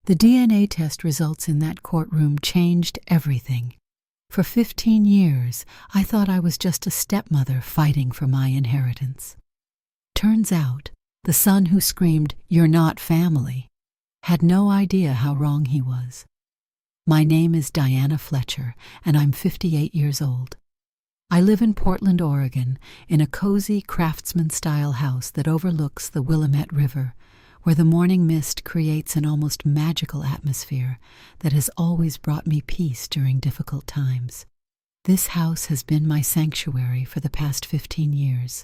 The DNA test results in that courtroom changed everything. For 15 years, I thought I was just a stepmother fighting for my inheritance. Turns out, the son who screamed, "You're not family," had no idea how wrong he was. My name is Diana Fletcher, and I'm 58 years old. I live in Portland, Oregon, in a cozy craftsman-style house that overlooks the Willamette River, where the morning mist creates an almost magical atmosphere that has always brought me peace during difficult times. This house has been my sanctuary for the past 15 years,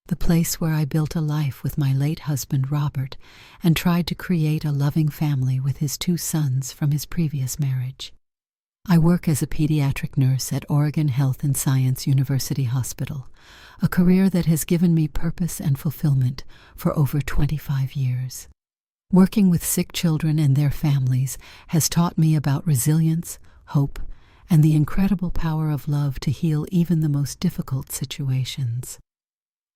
the place where I built a life with my late husband Robert and tried to create a loving family with his 2 sons from his previous marriage. I work as a pediatric nurse at Oregon Health and Science University Hospital, a career that has given me purpose and fulfillment for over 25 years. Working with sick children and their families has taught me about resilience, hope, and the incredible power of love to heal even the most difficult situations.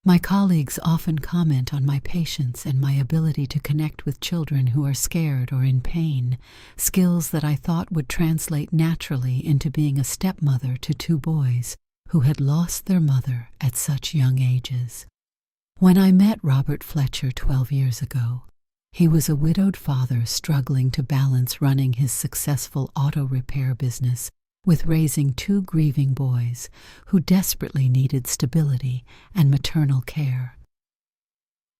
My colleagues often comment on my patience and my ability to connect with children who are scared or in pain, skills that I thought would translate naturally into being a stepmother to 2 boys who had lost their mother at such young ages. When I met Robert Fletcher 12 years ago, he was a widowed father struggling to balance running his successful auto repair business with raising 2 grieving boys who desperately needed stability and maternal care.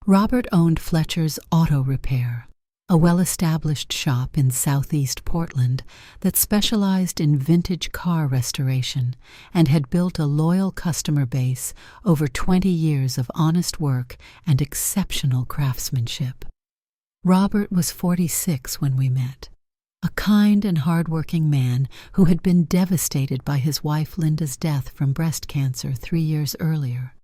Robert owned Fletcher's Auto Repair, a well-established shop in southeast Portland that specialized in vintage car restoration and had built a loyal customer base over 20 years of honest work and exceptional craftsmanship. Robert was 46 when we met. A kind and hard-working man who had been devastated by his wife Linda's death from breast cancer 3 years earlier.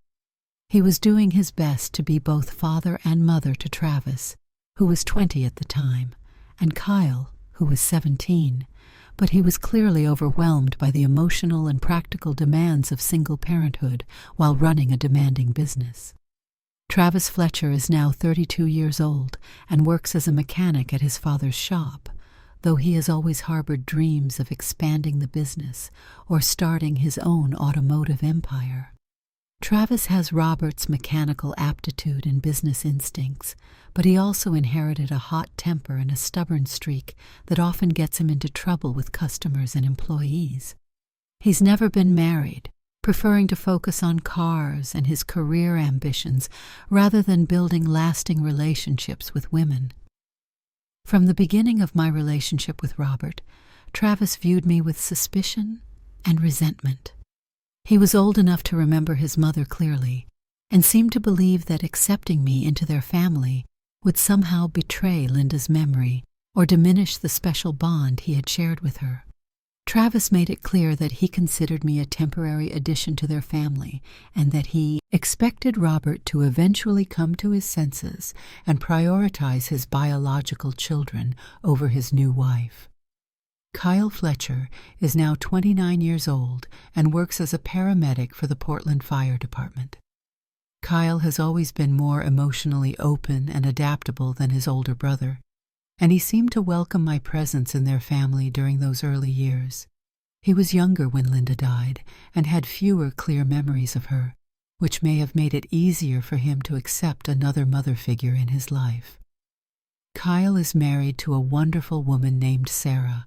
He was doing his best to be both father and mother to Travis, who was 20 at the time, and Kyle, who was 17, but he was clearly overwhelmed by the emotional and practical demands of single parenthood while running a demanding business. Travis Fletcher is now 32 years old and works as a mechanic at his father's shop, though he has always harbored dreams of expanding the business or starting his own automotive empire. Travis has Robert's mechanical aptitude and business instincts, but he also inherited a hot temper and a stubborn streak that often gets him into trouble with customers and employees. He's never been married, preferring to focus on cars and his career ambitions rather than building lasting relationships with women. From the beginning of my relationship with Robert, Travis viewed me with suspicion and resentment. He was old enough to remember his mother clearly, and seemed to believe that accepting me into their family would somehow betray Linda's memory or diminish the special bond he had shared with her. Travis made it clear that he considered me a temporary addition to their family and that he expected Robert to eventually come to his senses and prioritize his biological children over his new wife. Kyle Fletcher is now 29 years old and works as a paramedic for the Portland Fire Department. Kyle has always been more emotionally open and adaptable than his older brother, and he seemed to welcome my presence in their family during those early years. He was younger when Linda died and had fewer clear memories of her, which may have made it easier for him to accept another mother figure in his life. Kyle is married to a wonderful woman named Sarah,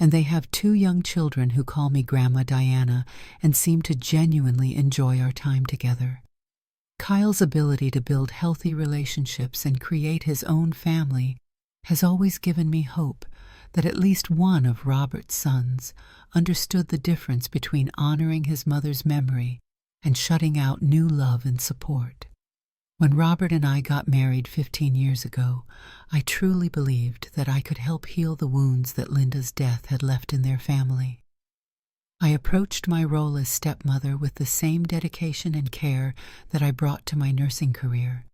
and they have 2 young children who call me Grandma Diana and seem to genuinely enjoy our time together. Kyle's ability to build healthy relationships and create his own family has always given me hope that at least one of Robert's sons understood the difference between honoring his mother's memory and shutting out new love and support. When Robert and I got married 15 years ago, I truly believed that I could help heal the wounds that Linda's death had left in their family. I approached my role as stepmother with the same dedication and care that I brought to my nursing career,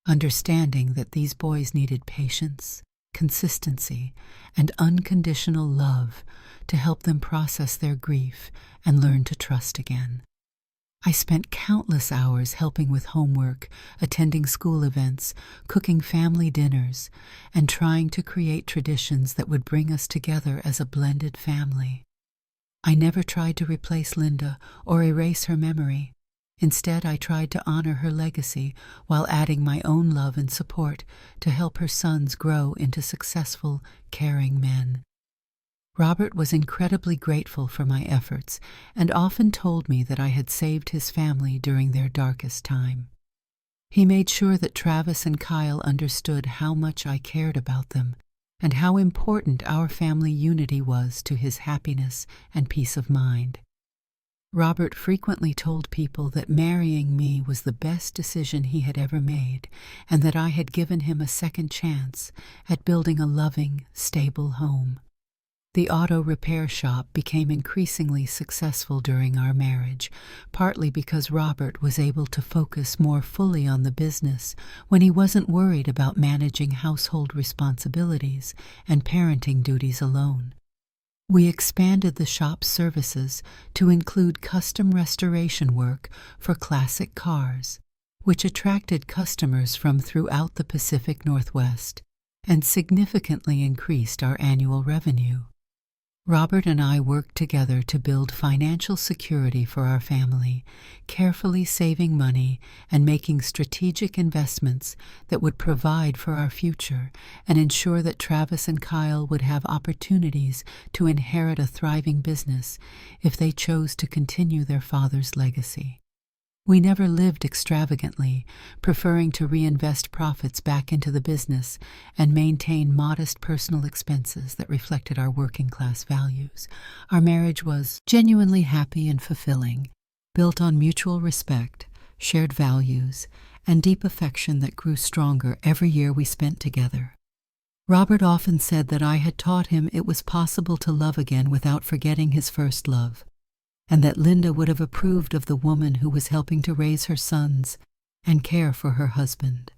understanding that these boys needed patience, consistency, and unconditional love to help them process their grief and learn to trust again. I spent countless hours helping with homework, attending school events, cooking family dinners, and trying to create traditions that would bring us together as a blended family. I never tried to replace Linda or erase her memory. Instead, I tried to honor her legacy while adding my own love and support to help her sons grow into successful, caring men. Robert was incredibly grateful for my efforts and often told me that I had saved his family during their darkest time. He made sure that Travis and Kyle understood how much I cared about them and how important our family unity was to his happiness and peace of mind. Robert frequently told people that marrying me was the best decision he had ever made and that I had given him a second chance at building a loving, stable home. The auto repair shop became increasingly successful during our marriage, partly because Robert was able to focus more fully on the business when he wasn't worried about managing household responsibilities and parenting duties alone. We expanded the shop's services to include custom restoration work for classic cars, which attracted customers from throughout the Pacific Northwest and significantly increased our annual revenue. Robert and I worked together to build financial security for our family, carefully saving money and making strategic investments that would provide for our future and ensure that Travis and Kyle would have opportunities to inherit a thriving business if they chose to continue their father's legacy. We never lived extravagantly, preferring to reinvest profits back into the business and maintain modest personal expenses that reflected our working-class values. Our marriage was genuinely happy and fulfilling, built on mutual respect, shared values, and deep affection that grew stronger every year we spent together. Robert often said that I had taught him it was possible to love again without forgetting his first love, and that Linda would have approved of the woman who was helping to raise her sons and care for her husband.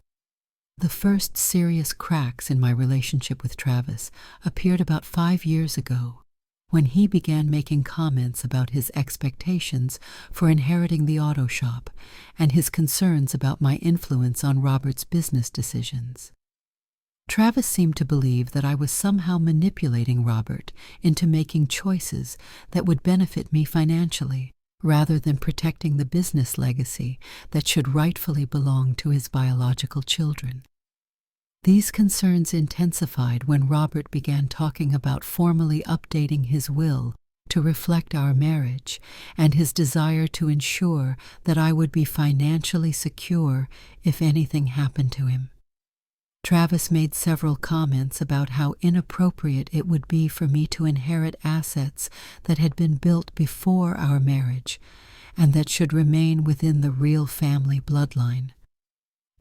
The first serious cracks in my relationship with Travis appeared about 5 years ago, when he began making comments about his expectations for inheriting the auto shop and his concerns about my influence on Robert's business decisions. Travis seemed to believe that I was somehow manipulating Robert into making choices that would benefit me financially, rather than protecting the business legacy that should rightfully belong to his biological children. These concerns intensified when Robert began talking about formally updating his will to reflect our marriage and his desire to ensure that I would be financially secure if anything happened to him. Travis made several comments about how inappropriate it would be for me to inherit assets that had been built before our marriage and that should remain within the real family bloodline.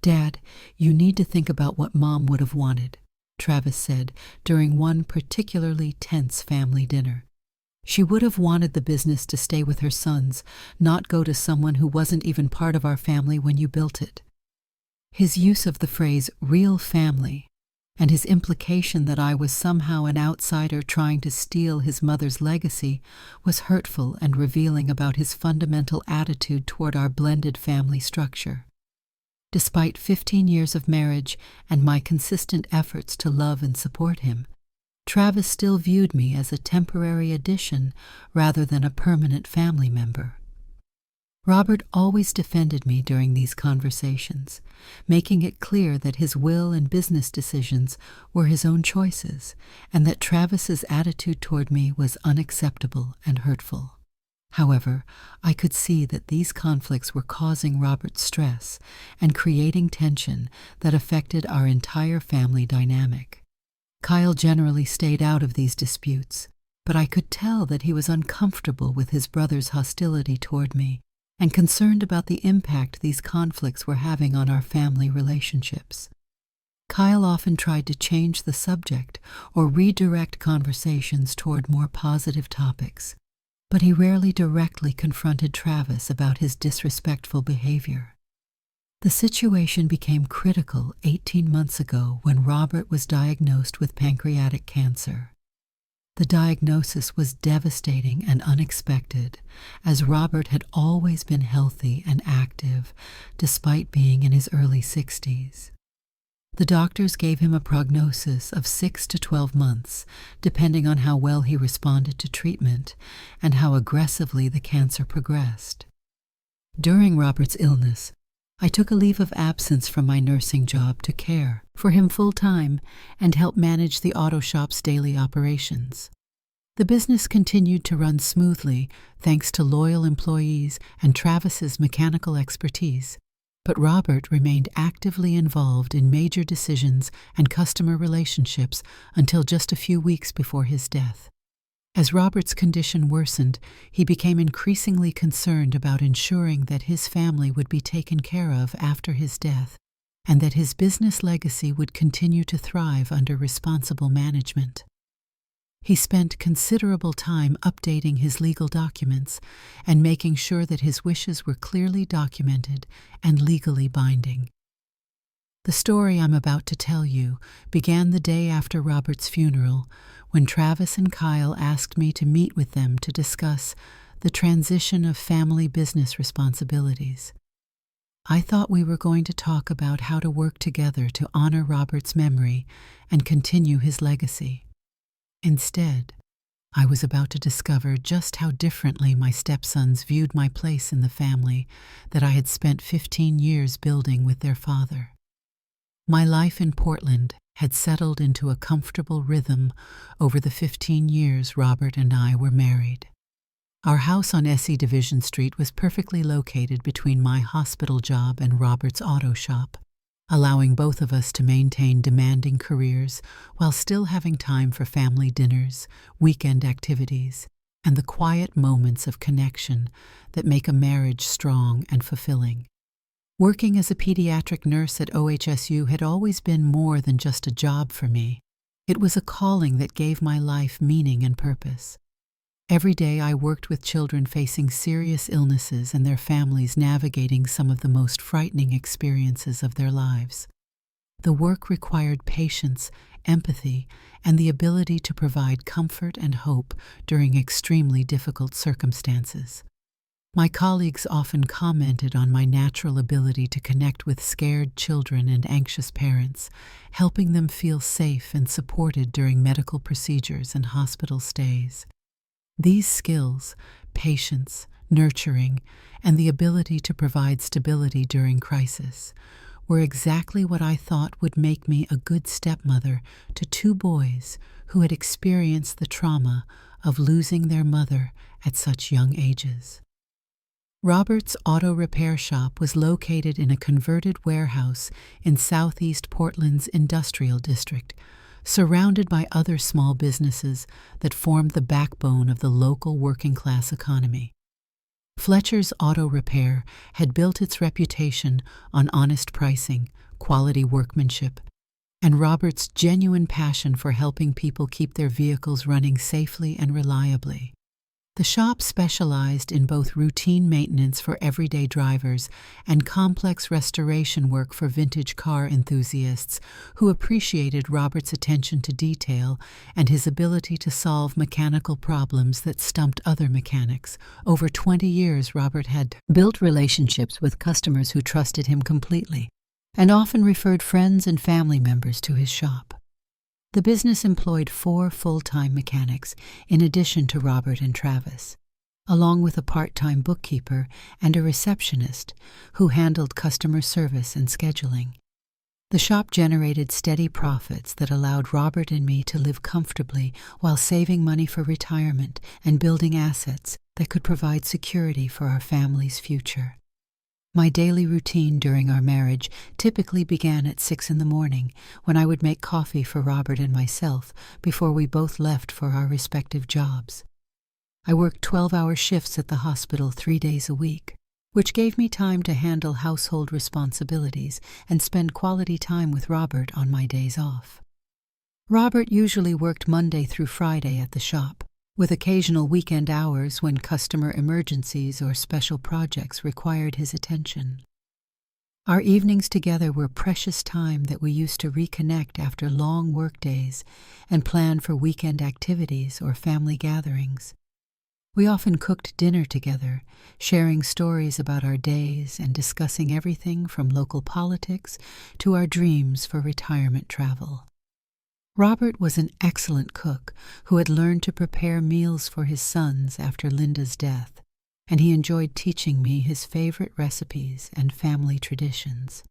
"Dad, you need to think about what Mom would have wanted," Travis said during one particularly tense family dinner. "She would have wanted the business to stay with her sons, not go to someone who wasn't even part of our family when you built it." His use of the phrase real family and his implication that I was somehow an outsider trying to steal his mother's legacy was hurtful and revealing about his fundamental attitude toward our blended family structure. Despite 15 years of marriage and my consistent efforts to love and support him, Travis still viewed me as a temporary addition rather than a permanent family member. Robert always defended me during these conversations, making it clear that his will and business decisions were his own choices, and that Travis's attitude toward me was unacceptable and hurtful. However, I could see that these conflicts were causing Robert stress and creating tension that affected our entire family dynamic. Kyle generally stayed out of these disputes, but I could tell that he was uncomfortable with his brother's hostility toward me and concerned about the impact these conflicts were having on our family relationships. Kyle often tried to change the subject or redirect conversations toward more positive topics, but he rarely directly confronted Travis about his disrespectful behavior. The situation became critical 18 months ago when Robert was diagnosed with pancreatic cancer. The diagnosis was devastating and unexpected, as Robert had always been healthy and active, despite being in his early 60s. The doctors gave him a prognosis of 6 to 12 months, depending on how well he responded to treatment and how aggressively the cancer progressed. During Robert's illness, I took a leave of absence from my nursing job to care for him full-time and help manage the auto shop's daily operations. The business continued to run smoothly thanks to loyal employees and Travis's mechanical expertise, but Robert remained actively involved in major decisions and customer relationships until just a few weeks before his death. As Robert's condition worsened, he became increasingly concerned about ensuring that his family would be taken care of after his death, and that his business legacy would continue to thrive under responsible management. He spent considerable time updating his legal documents and making sure that his wishes were clearly documented and legally binding. The story I'm about to tell you began the day after Robert's funeral, when Travis and Kyle asked me to meet with them to discuss the transition of family business responsibilities. I thought we were going to talk about how to work together to honor Robert's memory and continue his legacy. Instead, I was about to discover just how differently my stepsons viewed my place in the family that I had spent 15 years building with their father. My life in Portland had settled into a comfortable rhythm over the 15 years Robert and I were married. Our house on SE Division Street was perfectly located between my hospital job and Robert's auto shop, allowing both of us to maintain demanding careers while still having time for family dinners, weekend activities, and the quiet moments of connection that make a marriage strong and fulfilling. Working as a pediatric nurse at OHSU had always been more than just a job for me. It was a calling that gave my life meaning and purpose. Every day I worked with children facing serious illnesses and their families navigating some of the most frightening experiences of their lives. The work required patience, empathy, and the ability to provide comfort and hope during extremely difficult circumstances. My colleagues often commented on my natural ability to connect with scared children and anxious parents, helping them feel safe and supported during medical procedures and hospital stays. These skills, patience, nurturing, and the ability to provide stability during crisis, were exactly what I thought would make me a good stepmother to two boys who had experienced the trauma of losing their mother at such young ages. Robert's auto repair shop was located in a converted warehouse in southeast Portland's industrial district, surrounded by other small businesses that formed the backbone of the local working-class economy. Fletcher's Auto Repair had built its reputation on honest pricing, quality workmanship, and Robert's genuine passion for helping people keep their vehicles running safely and reliably. The shop specialized in both routine maintenance for everyday drivers and complex restoration work for vintage car enthusiasts who appreciated Robert's attention to detail and his ability to solve mechanical problems that stumped other mechanics. Over 20 years, Robert had built relationships with customers who trusted him completely and often referred friends and family members to his shop. The business employed 4 full-time mechanics in addition to Robert and Travis, along with a part-time bookkeeper and a receptionist who handled customer service and scheduling. The shop generated steady profits that allowed Robert and me to live comfortably while saving money for retirement and building assets that could provide security for our family's future. My daily routine during our marriage typically began at 6 a.m, when I would make coffee for Robert and myself before we both left for our respective jobs. I worked 12-hour shifts at the hospital 3 days a week, which gave me time to handle household responsibilities and spend quality time with Robert on my days off. Robert usually worked Monday through Friday at the shop, with occasional weekend hours when customer emergencies or special projects required his attention. Our evenings together were precious time that we used to reconnect after long work days and plan for weekend activities or family gatherings. We often cooked dinner together, sharing stories about our days and discussing everything from local politics to our dreams for retirement travel. Robert was an excellent cook who had learned to prepare meals for his sons after Linda's death, and he enjoyed teaching me his favorite recipes and family traditions.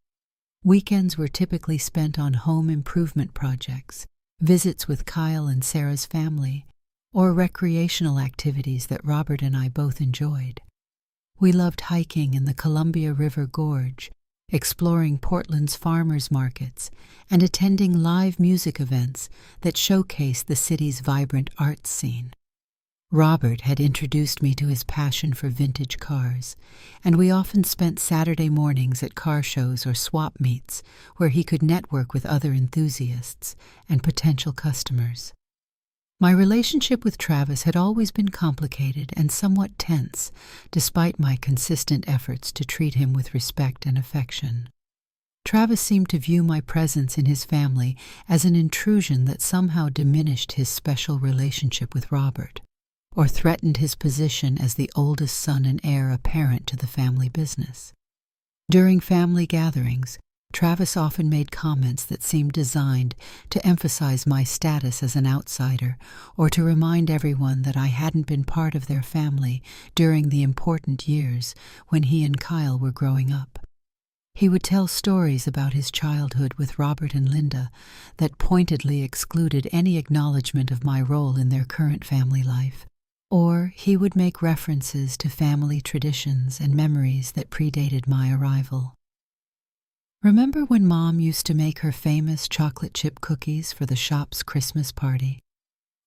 Weekends were typically spent on home improvement projects, visits with Kyle and Sarah's family, or recreational activities that Robert and I both enjoyed. We loved hiking in the Columbia River Gorge, exploring Portland's farmers markets, and attending live music events that showcased the city's vibrant arts scene. Robert had introduced me to his passion for vintage cars, and we often spent Saturday mornings at car shows or swap meets where he could network with other enthusiasts and potential customers. My relationship with Travis had always been complicated and somewhat tense, despite my consistent efforts to treat him with respect and affection. Travis seemed to view my presence in his family as an intrusion that somehow diminished his special relationship with Robert, or threatened his position as the oldest son and heir apparent to the family business. During family gatherings, Travis often made comments that seemed designed to emphasize my status as an outsider or to remind everyone that I hadn't been part of their family during the important years when he and Kyle were growing up. He would tell stories about his childhood with Robert and Linda that pointedly excluded any acknowledgement of my role in their current family life. Or he would make references to family traditions and memories that predated my arrival. "Remember when Mom used to make her famous chocolate chip cookies for the shop's Christmas party?"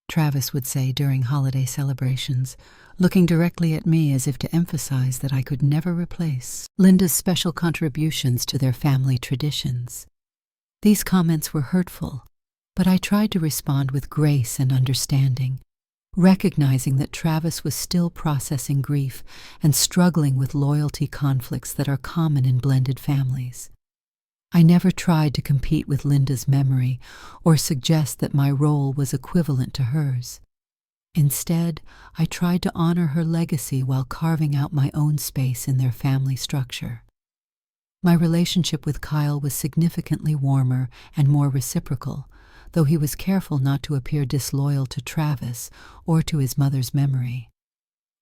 Travis would say during holiday celebrations, looking directly at me as if to emphasize that I could never replace Linda's special contributions to their family traditions. These comments were hurtful, but I tried to respond with grace and understanding, recognizing that Travis was still processing grief and struggling with loyalty conflicts that are common in blended families. I never tried to compete with Linda's memory or suggest that my role was equivalent to hers. Instead, I tried to honor her legacy while carving out my own space in their family structure. My relationship with Kyle was significantly warmer and more reciprocal, though he was careful not to appear disloyal to Travis or to his mother's memory.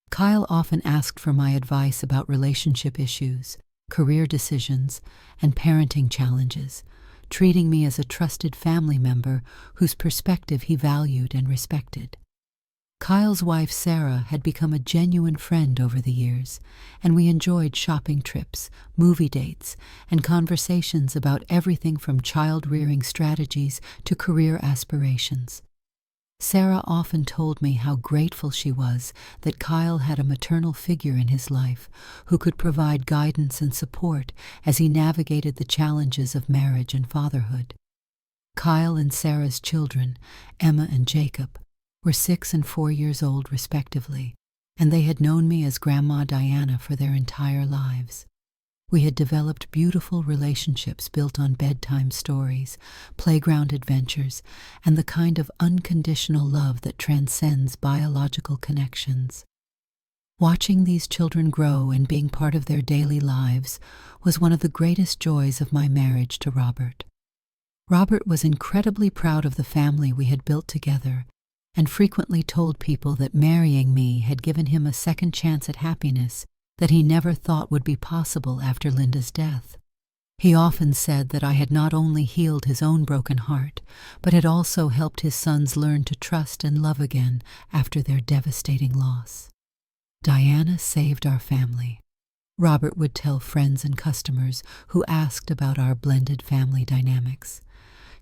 Kyle often asked for my advice about relationship issues, career decisions, and parenting challenges, treating me as a trusted family member whose perspective he valued and respected. Kyle's wife, Sarah, had become a genuine friend over the years, and we enjoyed shopping trips, movie dates, and conversations about everything from child-rearing strategies to career aspirations. Sarah often told me how grateful she was that Kyle had a maternal figure in his life who could provide guidance and support as he navigated the challenges of marriage and fatherhood. Kyle and Sarah's children, Emma and Jacob, were 6 and 4 years old respectively, and they had known me as Grandma Diana for their entire lives. We had developed beautiful relationships built on bedtime stories, playground adventures, and the kind of unconditional love that transcends biological connections. Watching these children grow and being part of their daily lives was one of the greatest joys of my marriage to Robert. Robert was incredibly proud of the family we had built together and frequently told people that marrying me had given him a second chance at happiness that he never thought would be possible after Linda's death. He often said that I had not only healed his own broken heart, but had also helped his sons learn to trust and love again after their devastating loss. "Diana saved our family," Robert would tell friends and customers who asked about our blended family dynamics.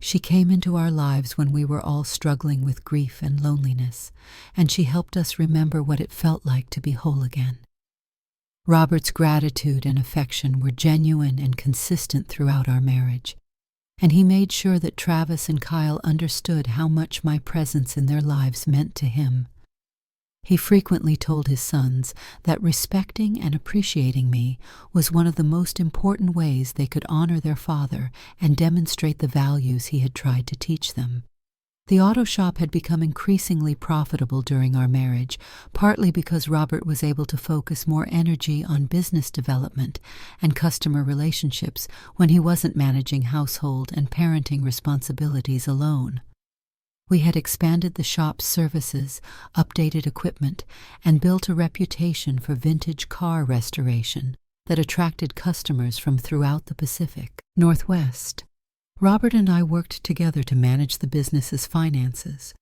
"She came into our lives when we were all struggling with grief and loneliness, and she helped us remember what it felt like to be whole again." Robert's gratitude and affection were genuine and consistent throughout our marriage, and he made sure that Travis and Kyle understood how much my presence in their lives meant to him. He frequently told his sons that respecting and appreciating me was one of the most important ways they could honor their father and demonstrate the values he had tried to teach them. The auto shop had become increasingly profitable during our marriage, partly because Robert was able to focus more energy on business development and customer relationships when he wasn't managing household and parenting responsibilities alone. We had expanded the shop's services, updated equipment, and built a reputation for vintage car restoration that attracted customers from throughout the Pacific Northwest. Robert and I worked together to manage the business's finances,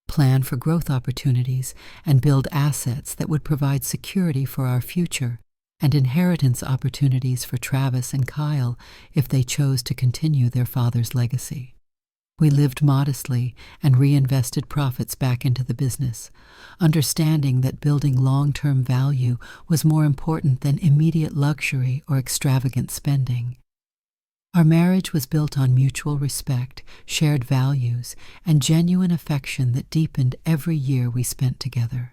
plan for growth opportunities, and build assets that would provide security for our future and inheritance opportunities for Travis and Kyle if they chose to continue their father's legacy. We lived modestly and reinvested profits back into the business, understanding that building long-term value was more important than immediate luxury or extravagant spending. Our marriage was built on mutual respect, shared values, and genuine affection that deepened every year we spent together.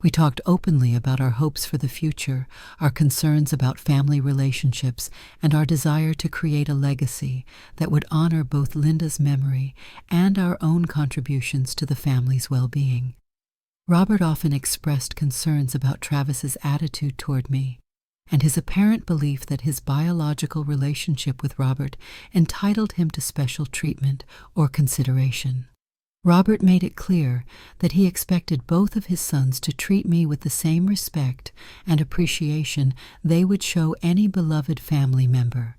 We talked openly about our hopes for the future, our concerns about family relationships, and our desire to create a legacy that would honor both Linda's memory and our own contributions to the family's well-being. Robert often expressed concerns about Travis's attitude toward me, and his apparent belief that his biological relationship with Robert entitled him to special treatment or consideration. Robert made it clear that he expected both of his sons to treat me with the same respect and appreciation they would show any beloved family member,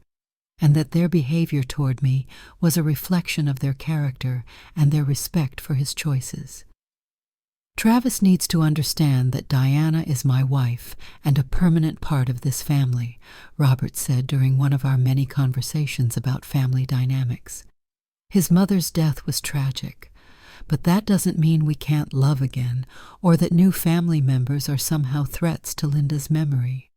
and that their behavior toward me was a reflection of their character and their respect for his choices. Travis needs to understand that Diana is my wife and a permanent part of this family, Robert said during one of our many conversations about family dynamics. His mother's death was tragic, but that doesn't mean we can't love again or that new family members are somehow threats to Linda's memory.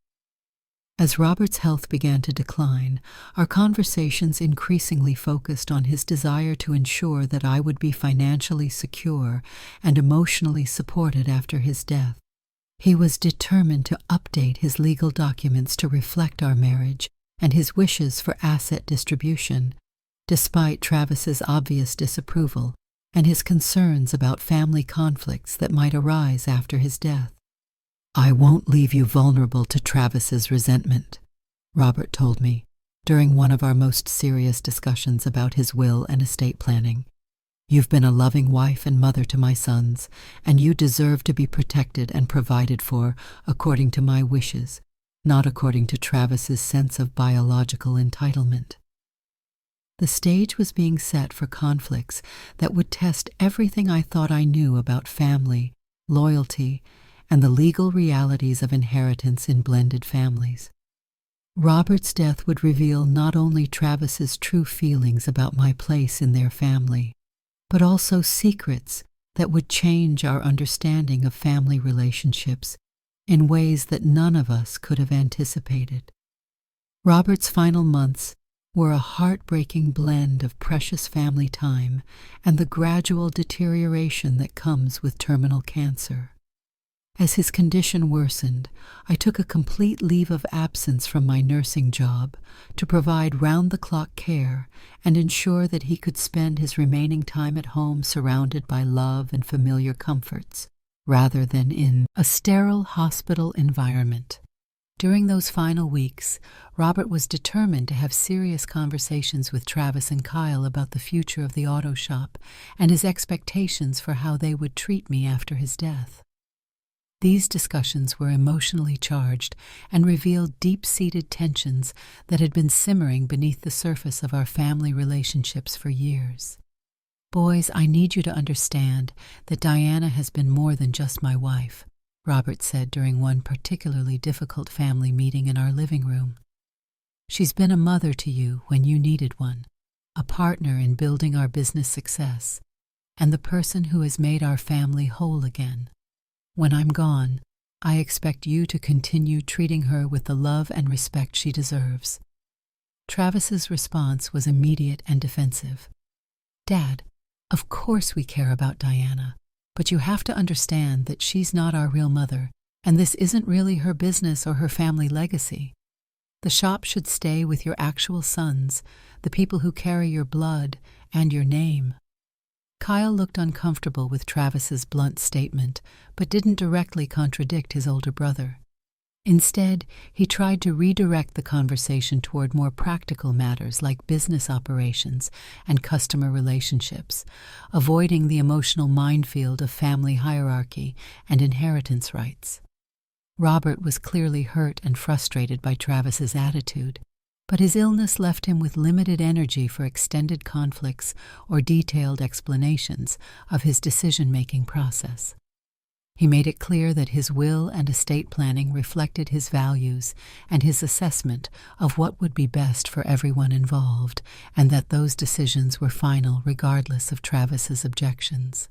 As Robert's health began to decline, our conversations increasingly focused on his desire to ensure that I would be financially secure and emotionally supported after his death. He was determined to update his legal documents to reflect our marriage and his wishes for asset distribution, despite Travis's obvious disapproval and his concerns about family conflicts that might arise after his death. "I won't leave you vulnerable to Travis's resentment," Robert told me during one of our most serious discussions about his will and estate planning. "You've been a loving wife and mother to my sons, and you deserve to be protected and provided for according to my wishes, not according to Travis's sense of biological entitlement." The stage was being set for conflicts that would test everything I thought I knew about family, loyalty, and the legal realities of inheritance in blended families. Robert's death would reveal not only Travis's true feelings about my place in their family, but also secrets that would change our understanding of family relationships in ways that none of us could have anticipated. Robert's final months were a heartbreaking blend of precious family time and the gradual deterioration that comes with terminal cancer. As his condition worsened, I took a complete leave of absence from my nursing job to provide round-the-clock care and ensure that he could spend his remaining time at home surrounded by love and familiar comforts, rather than in a sterile hospital environment. During those final weeks, Robert was determined to have serious conversations with Travis and Kyle about the future of the auto shop and his expectations for how they would treat me after his death. These discussions were emotionally charged and revealed deep-seated tensions that had been simmering beneath the surface of our family relationships for years. "Boys, I need you to understand that Diana has been more than just my wife," Robert said during one particularly difficult family meeting in our living room. "She's been a mother to you when you needed one, a partner in building our business success, and the person who has made our family whole again. When I'm gone, I expect you to continue treating her with the love and respect she deserves." Travis's response was immediate and defensive. "Dad, of course we care about Diana. But you have to understand that she's not our real mother, and this isn't really her business or her family legacy. The shop should stay with your actual sons, the people who carry your blood and your name." Kyle looked uncomfortable with Travis's blunt statement, but didn't directly contradict his older brother. Instead, he tried to redirect the conversation toward more practical matters like business operations and customer relationships, avoiding the emotional minefield of family hierarchy and inheritance rights. Robert was clearly hurt and frustrated by Travis's attitude, but his illness left him with limited energy for extended conflicts or detailed explanations of his decision-making process. He made it clear that his will and estate planning reflected his values and his assessment of what would be best for everyone involved, and that those decisions were final regardless of Travis's objections.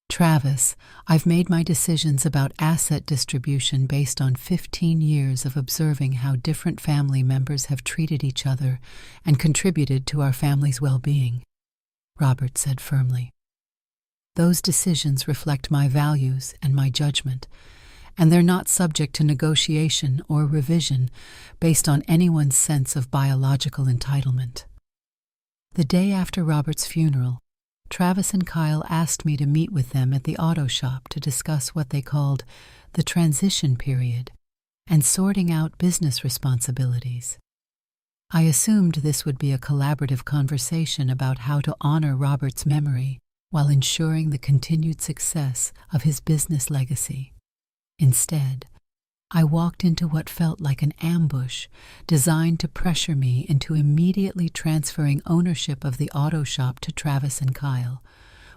"Travis, I've made my decisions about asset distribution based on 15 years of observing how different family members have treated each other and contributed to our family's well-being," Robert said firmly. "Those decisions reflect my values and my judgment, and they're not subject to negotiation or revision based on anyone's sense of biological entitlement." The day after Robert's funeral, Travis and Kyle asked me to meet with them at the auto shop to discuss what they called the transition period and sorting out business responsibilities. I assumed this would be a collaborative conversation about how to honor Robert's memory while ensuring the continued success of his business legacy. Instead, I walked into what felt like an ambush designed to pressure me into immediately transferring ownership of the auto shop to Travis and Kyle,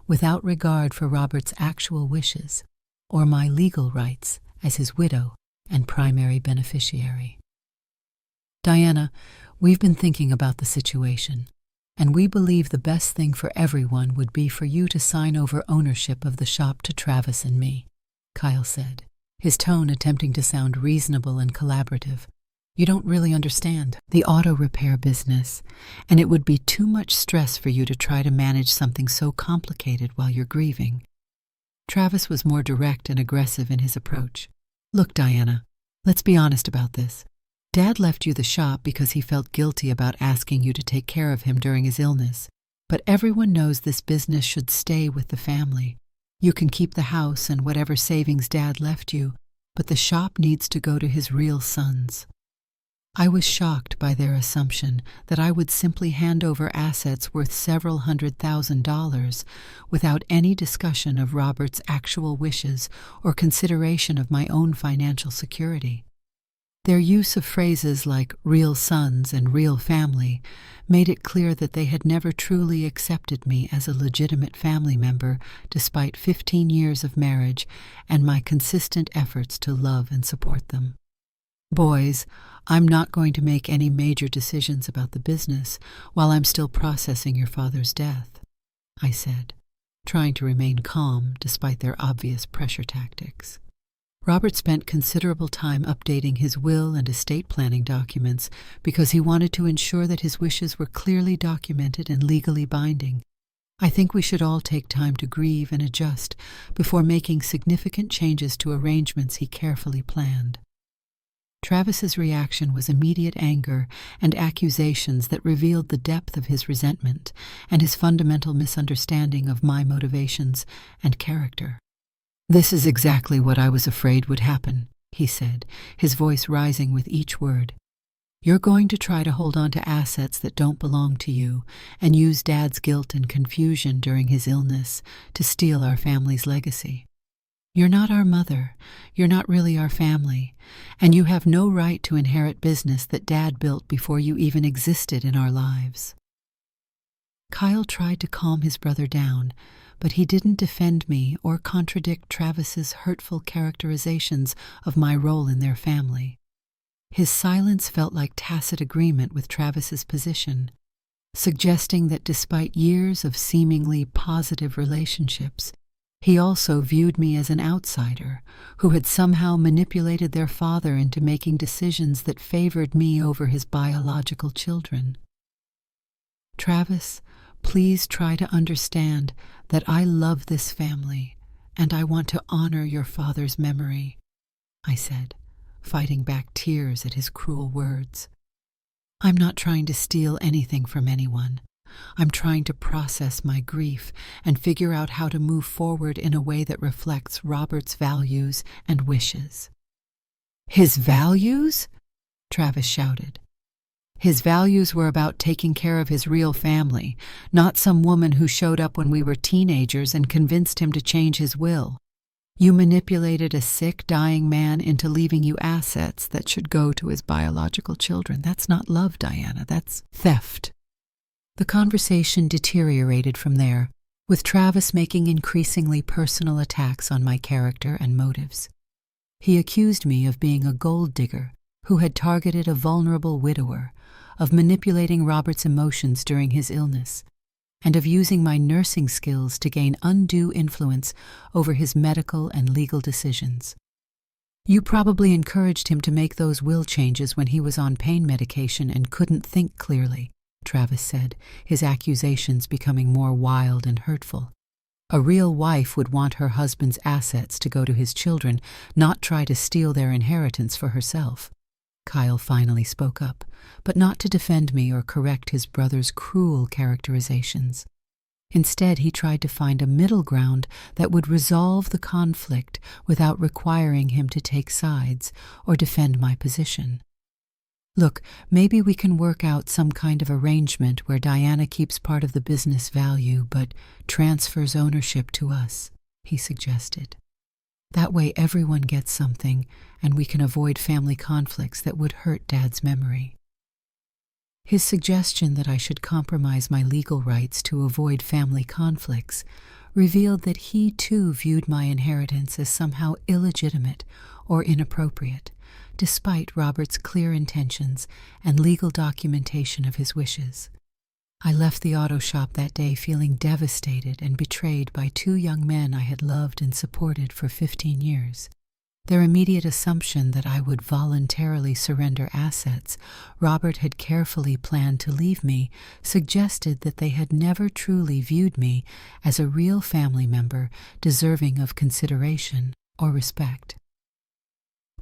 without regard for Robert's actual wishes or my legal rights as his widow and primary beneficiary. "Diana, we've been thinking about the situation, and we believe the best thing for everyone would be for you to sign over ownership of the shop to Travis and me," Kyle said, his tone attempting to sound reasonable and collaborative. "You don't really understand the auto repair business, and it would be too much stress for you to try to manage something so complicated while you're grieving." Travis was more direct and aggressive in his approach. "Look, Diana, let's be honest about this. Dad left you the shop because he felt guilty about asking you to take care of him during his illness, but everyone knows this business should stay with the family. You can keep the house and whatever savings Dad left you, but the shop needs to go to his real sons." I was shocked by their assumption that I would simply hand over assets worth several $100,000 without any discussion of Robert's actual wishes or consideration of my own financial security. Their use of phrases like real sons and real family made it clear that they had never truly accepted me as a legitimate family member despite 15 years of marriage and my consistent efforts to love and support them. "Boys, I'm not going to make any major decisions about the business while I'm still processing your father's death," I said, trying to remain calm despite their obvious pressure tactics. Robert spent considerable time updating his will and estate planning documents because he wanted to ensure that his wishes were clearly documented and legally binding. I think we should all take time to grieve and adjust before making significant changes to arrangements he carefully planned. Travis's reaction was immediate anger and accusations that revealed the depth of his resentment and his fundamental misunderstanding of my motivations and character. "This is exactly what I was afraid would happen," he said, his voice rising with each word. "You're going to try to hold on to assets that don't belong to you and use Dad's guilt and confusion during his illness to steal our family's legacy. You're not our mother, you're not really our family, and you have no right to inherit business that Dad built before you even existed in our lives." Kyle tried to calm his brother down, but he didn't defend me or contradict Travis's hurtful characterizations of my role in their family. His silence felt like tacit agreement with Travis's position, suggesting that despite years of seemingly positive relationships, he also viewed me as an outsider who had somehow manipulated their father into making decisions that favored me over his biological children. "Travis, please try to understand that I love this family "And I want to honor your father's memory," I said, fighting back tears at his cruel words. "I'm not trying to steal anything from anyone. I'm trying to process my grief and figure out how to move forward in a way that reflects Robert's values and wishes." "His values?" Travis shouted. "His values were about taking care of his real family, not some woman who showed up when we were teenagers and convinced him to change his will. You manipulated a sick, dying man into leaving you assets that should go to his biological children. That's not love, Diana. That's theft." The conversation deteriorated from there, with Travis making increasingly personal attacks on my character and motives. He accused me of being a gold digger who had targeted a vulnerable widower, of manipulating Robert's emotions during his illness, and of using my nursing skills to gain undue influence over his medical and legal decisions. "You probably encouraged him to make those will changes when he was on pain medication and couldn't think clearly," Travis said, his accusations becoming more wild and hurtful. "A real wife would want her husband's assets to go to his children, not try to steal their inheritance for herself." Kyle finally spoke up, but not to defend me or correct his brother's cruel characterizations. Instead, he tried to find a middle ground that would resolve the conflict without requiring him to take sides or defend my position. "Look, maybe we can work out some kind of arrangement where Diana keeps part of the business value but transfers ownership to us," he suggested. "That way everyone gets something, and we can avoid family conflicts that would hurt Dad's memory." His suggestion that I should compromise my legal rights to avoid family conflicts revealed that he too viewed my inheritance as somehow illegitimate or inappropriate, despite Robert's clear intentions and legal documentation of his wishes. I left the auto shop that day feeling devastated and betrayed by two young men I had loved and supported for 15 years. Their immediate assumption that I would voluntarily surrender assets Robert had carefully planned to leave me suggested that they had never truly viewed me as a real family member deserving of consideration or respect.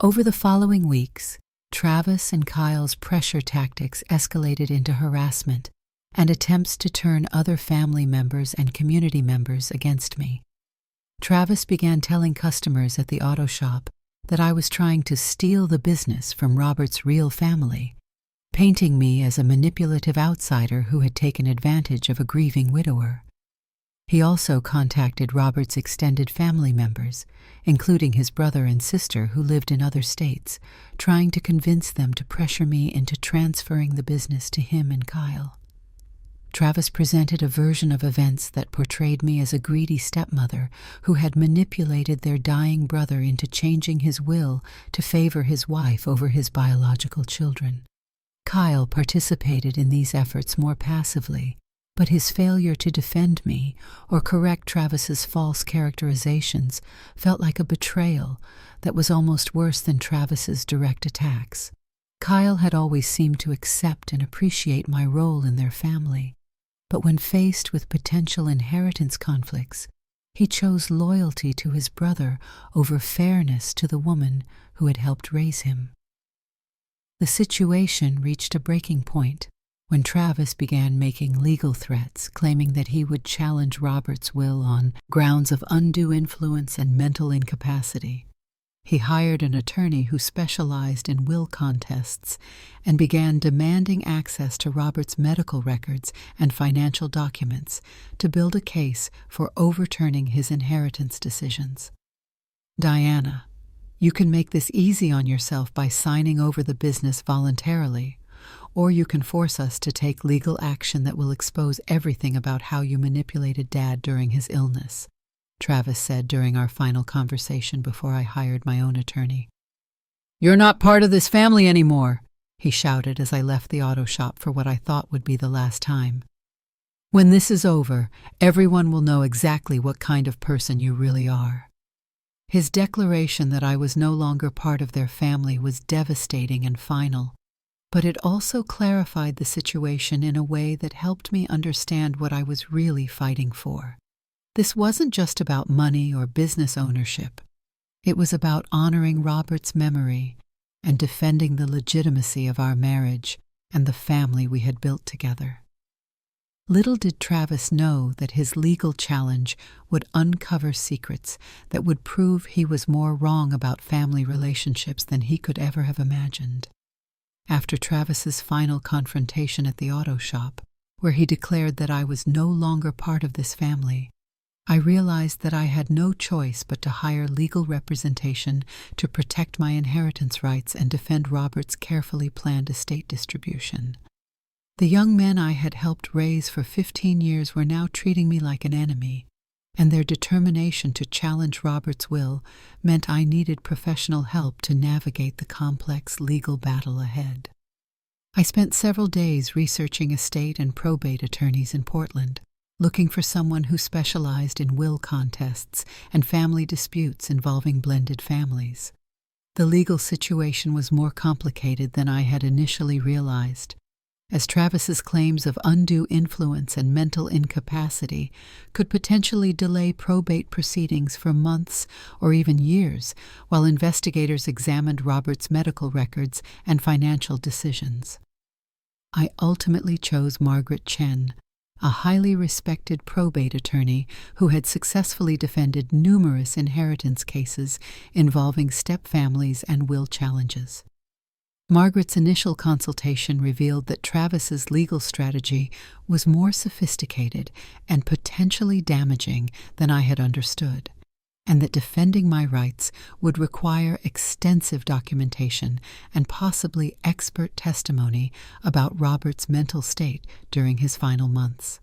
Over the following weeks, Travis and Kyle's pressure tactics escalated into harassment and attempts to turn other family members and community members against me. Travis began telling customers at the auto shop that I was trying to steal the business from Robert's real family, painting me as a manipulative outsider who had taken advantage of a grieving widower. He also contacted Robert's extended family members, including his brother and sister who lived in other states, trying to convince them to pressure me into transferring the business to him and Kyle. Travis presented a version of events that portrayed me as a greedy stepmother who had manipulated their dying brother into changing his will to favor his wife over his biological children. Kyle participated in these efforts more passively, but his failure to defend me or correct Travis's false characterizations felt like a betrayal that was almost worse than Travis's direct attacks. Kyle had always seemed to accept and appreciate my role in their family, but when faced with potential inheritance conflicts, he chose loyalty to his brother over fairness to the woman who had helped raise him. The situation reached a breaking point when Travis began making legal threats, claiming that he would challenge Robert's will on grounds of undue influence and mental incapacity. He hired an attorney who specialized in will contests and began demanding access to Robert's medical records and financial documents to build a case for overturning his inheritance decisions. "Diana, you can make this easy on yourself by signing over the business voluntarily, or you can force us to take legal action that will expose everything about how you manipulated Dad during his illness," Travis said during our final conversation before I hired my own attorney. "You're not part of this family anymore," he shouted as I left the auto shop for what I thought would be the last time. "When this is over, everyone will know exactly what kind of person you really are." His declaration that I was no longer part of their family was devastating and final, but it also clarified the situation in a way that helped me understand what I was really fighting for: This wasn't just about money or business ownership. It was about honoring Robert's memory and defending the legitimacy of our marriage and the family we had built together. Little did Travis know that his legal challenge would uncover secrets that would prove he was more wrong about family relationships than he could ever have imagined. After Travis's final confrontation at the auto shop, where he declared that I was no longer part of this family, I realized that I had no choice but to hire legal representation to protect my inheritance rights and defend Robert's carefully planned estate distribution. The young men I had helped raise for 15 years were now treating me like an enemy, and their determination to challenge Robert's will meant I needed professional help to navigate the complex legal battle ahead. I spent several days researching estate and probate attorneys in Portland, looking for someone who specialized in will contests and family disputes involving blended families. The legal situation was more complicated than I had initially realized, as Travis's claims of undue influence and mental incapacity could potentially delay probate proceedings for months or even years while investigators examined Robert's medical records and financial decisions. I ultimately chose Margaret Chen, a highly respected probate attorney who had successfully defended numerous inheritance cases involving stepfamilies and will challenges. Margaret's initial consultation revealed that Travis's legal strategy was more sophisticated and potentially damaging than I had understood, and that defending my rights would require extensive documentation and possibly expert testimony about Robert's mental state during his final months.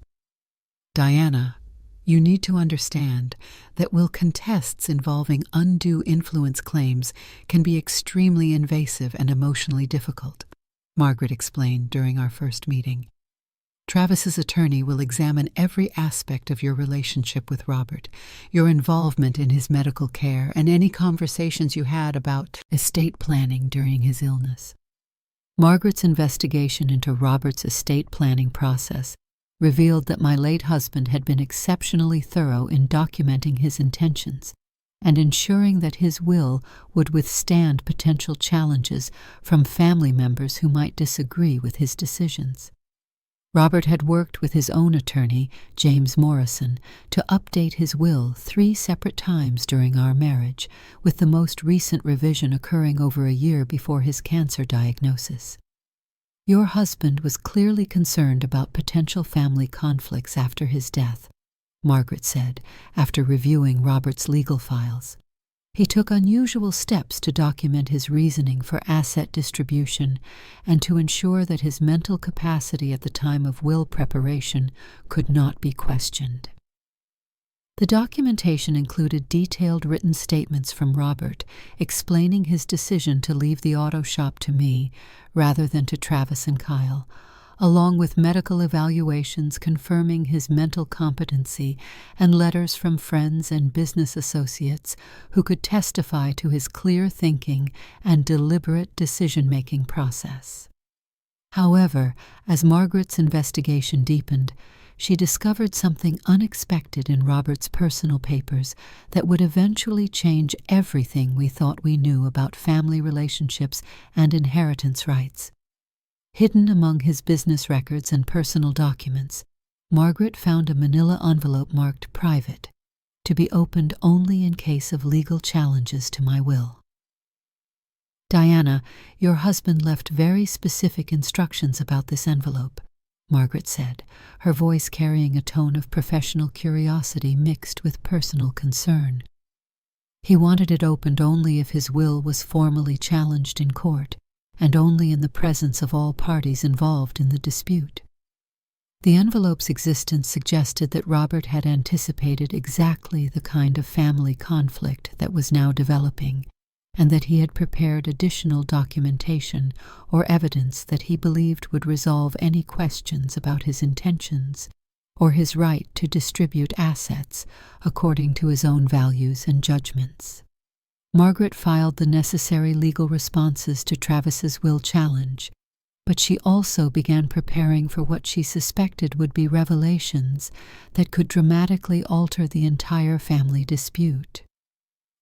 "Diana, you need to understand that will contests involving undue influence claims can be extremely invasive and emotionally difficult," Margaret explained during our first meeting. "Travis's attorney will examine every aspect of your relationship with Robert, your involvement in his medical care, and any conversations you had about estate planning during his illness." Margaret's investigation into Robert's estate planning process revealed that my late husband had been exceptionally thorough in documenting his intentions and ensuring that his will would withstand potential challenges from family members who might disagree with his decisions. Robert had worked with his own attorney, James Morrison, to update his will 3 separate times during our marriage, with the most recent revision occurring over a year before his cancer diagnosis. "Your husband was clearly concerned about potential family conflicts after his death," Margaret said, after reviewing Robert's legal files. "He took unusual steps to document his reasoning for asset distribution and to ensure that his mental capacity at the time of will preparation could not be questioned." The documentation included detailed written statements from Robert explaining his decision to leave the auto shop to me rather than to Travis and Kyle, along with medical evaluations confirming his mental competency and letters from friends and business associates who could testify to his clear thinking and deliberate decision-making process. However, as Margaret's investigation deepened, she discovered something unexpected in Robert's personal papers that would eventually change everything we thought we knew about family relationships and inheritance rights. Hidden among his business records and personal documents, Margaret found a manila envelope marked "Private," to be opened only in case of legal challenges to my will. "Diana, your husband left very specific instructions about this envelope," Margaret said, her voice carrying a tone of professional curiosity mixed with personal concern. "He wanted it opened only if his will was formally challenged in court, and only in the presence of all parties involved in the dispute." The envelope's existence suggested that Robert had anticipated exactly the kind of family conflict that was now developing, and that he had prepared additional documentation or evidence that he believed would resolve any questions about his intentions or his right to distribute assets according to his own values and judgments. Margaret filed the necessary legal responses to Travis's will challenge, but she also began preparing for what she suspected would be revelations that could dramatically alter the entire family dispute.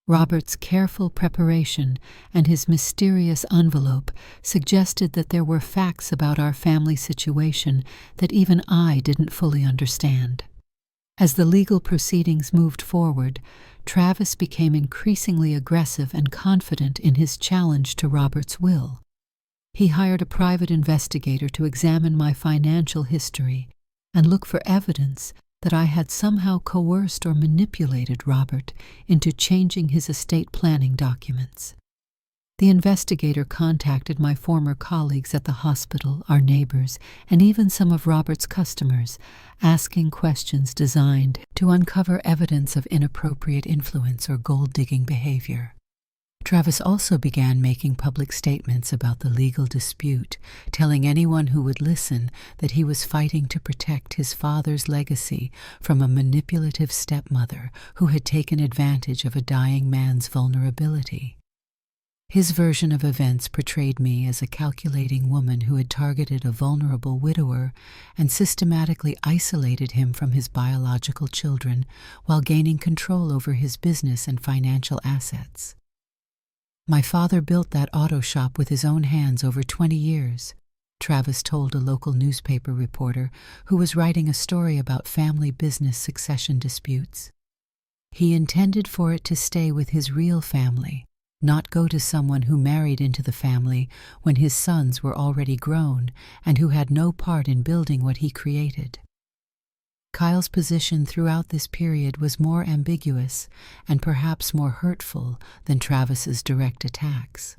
Robert's careful preparation and his mysterious envelope suggested that there were facts about our family situation that even I didn't fully understand. As the legal proceedings moved forward, Travis became increasingly aggressive and confident in his challenge to Robert's will. He hired a private investigator to examine my financial history and look for evidence that I had somehow coerced or manipulated Robert into changing his estate planning documents. The investigator contacted my former colleagues at the hospital, our neighbors, and even some of Robert's customers, asking questions designed to uncover evidence of inappropriate influence or gold-digging behavior. Travis also began making public statements about the legal dispute, telling anyone who would listen that he was fighting to protect his father's legacy from a manipulative stepmother who had taken advantage of a dying man's vulnerability. His version of events portrayed me as a calculating woman who had targeted a vulnerable widower and systematically isolated him from his biological children while gaining control over his business and financial assets. My father built that auto shop with his own hands over 20 years, Travis told a local newspaper reporter who was writing a story about family business succession disputes. He intended for it to stay with his real family, not go to someone who married into the family when his sons were already grown and who had no part in building what he created. Kyle's position throughout this period was more ambiguous and perhaps more hurtful than Travis's direct attacks.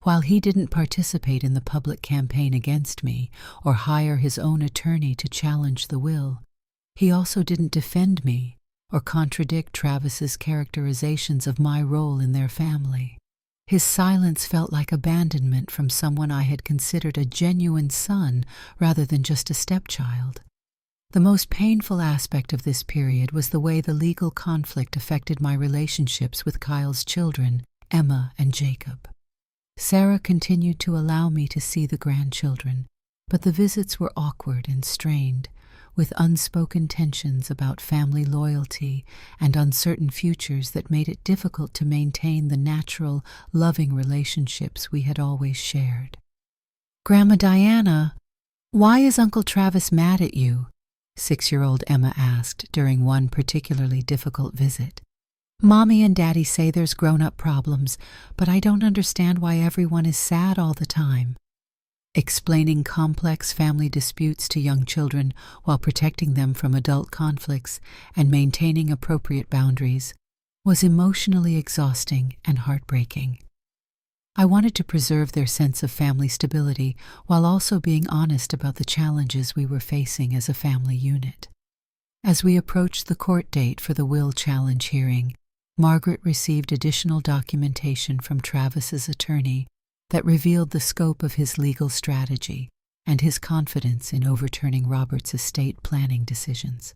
While he didn't participate in the public campaign against me or hire his own attorney to challenge the will, he also didn't defend me or contradict Travis's characterizations of my role in their family. His silence felt like abandonment from someone I had considered a genuine son rather than just a stepchild. The most painful aspect of this period was the way the legal conflict affected my relationships with Kyle's children, Emma and Jacob. Sarah continued to allow me to see the grandchildren, but the visits were awkward and strained, with unspoken tensions about family loyalty and uncertain futures that made it difficult to maintain the natural, loving relationships we had always shared. "Grandma Diana, why is Uncle Travis mad at you?" 6-year-old Emma asked during one particularly difficult visit. "Mommy and Daddy say there's grown-up problems, but I don't understand why everyone is sad all the time." Explaining complex family disputes to young children while protecting them from adult conflicts and maintaining appropriate boundaries was emotionally exhausting and heartbreaking. I wanted to preserve their sense of family stability while also being honest about the challenges we were facing as a family unit. As we approached the court date for the will challenge hearing, Margaret received additional documentation from Travis's attorney that revealed the scope of his legal strategy and his confidence in overturning Robert's estate planning decisions.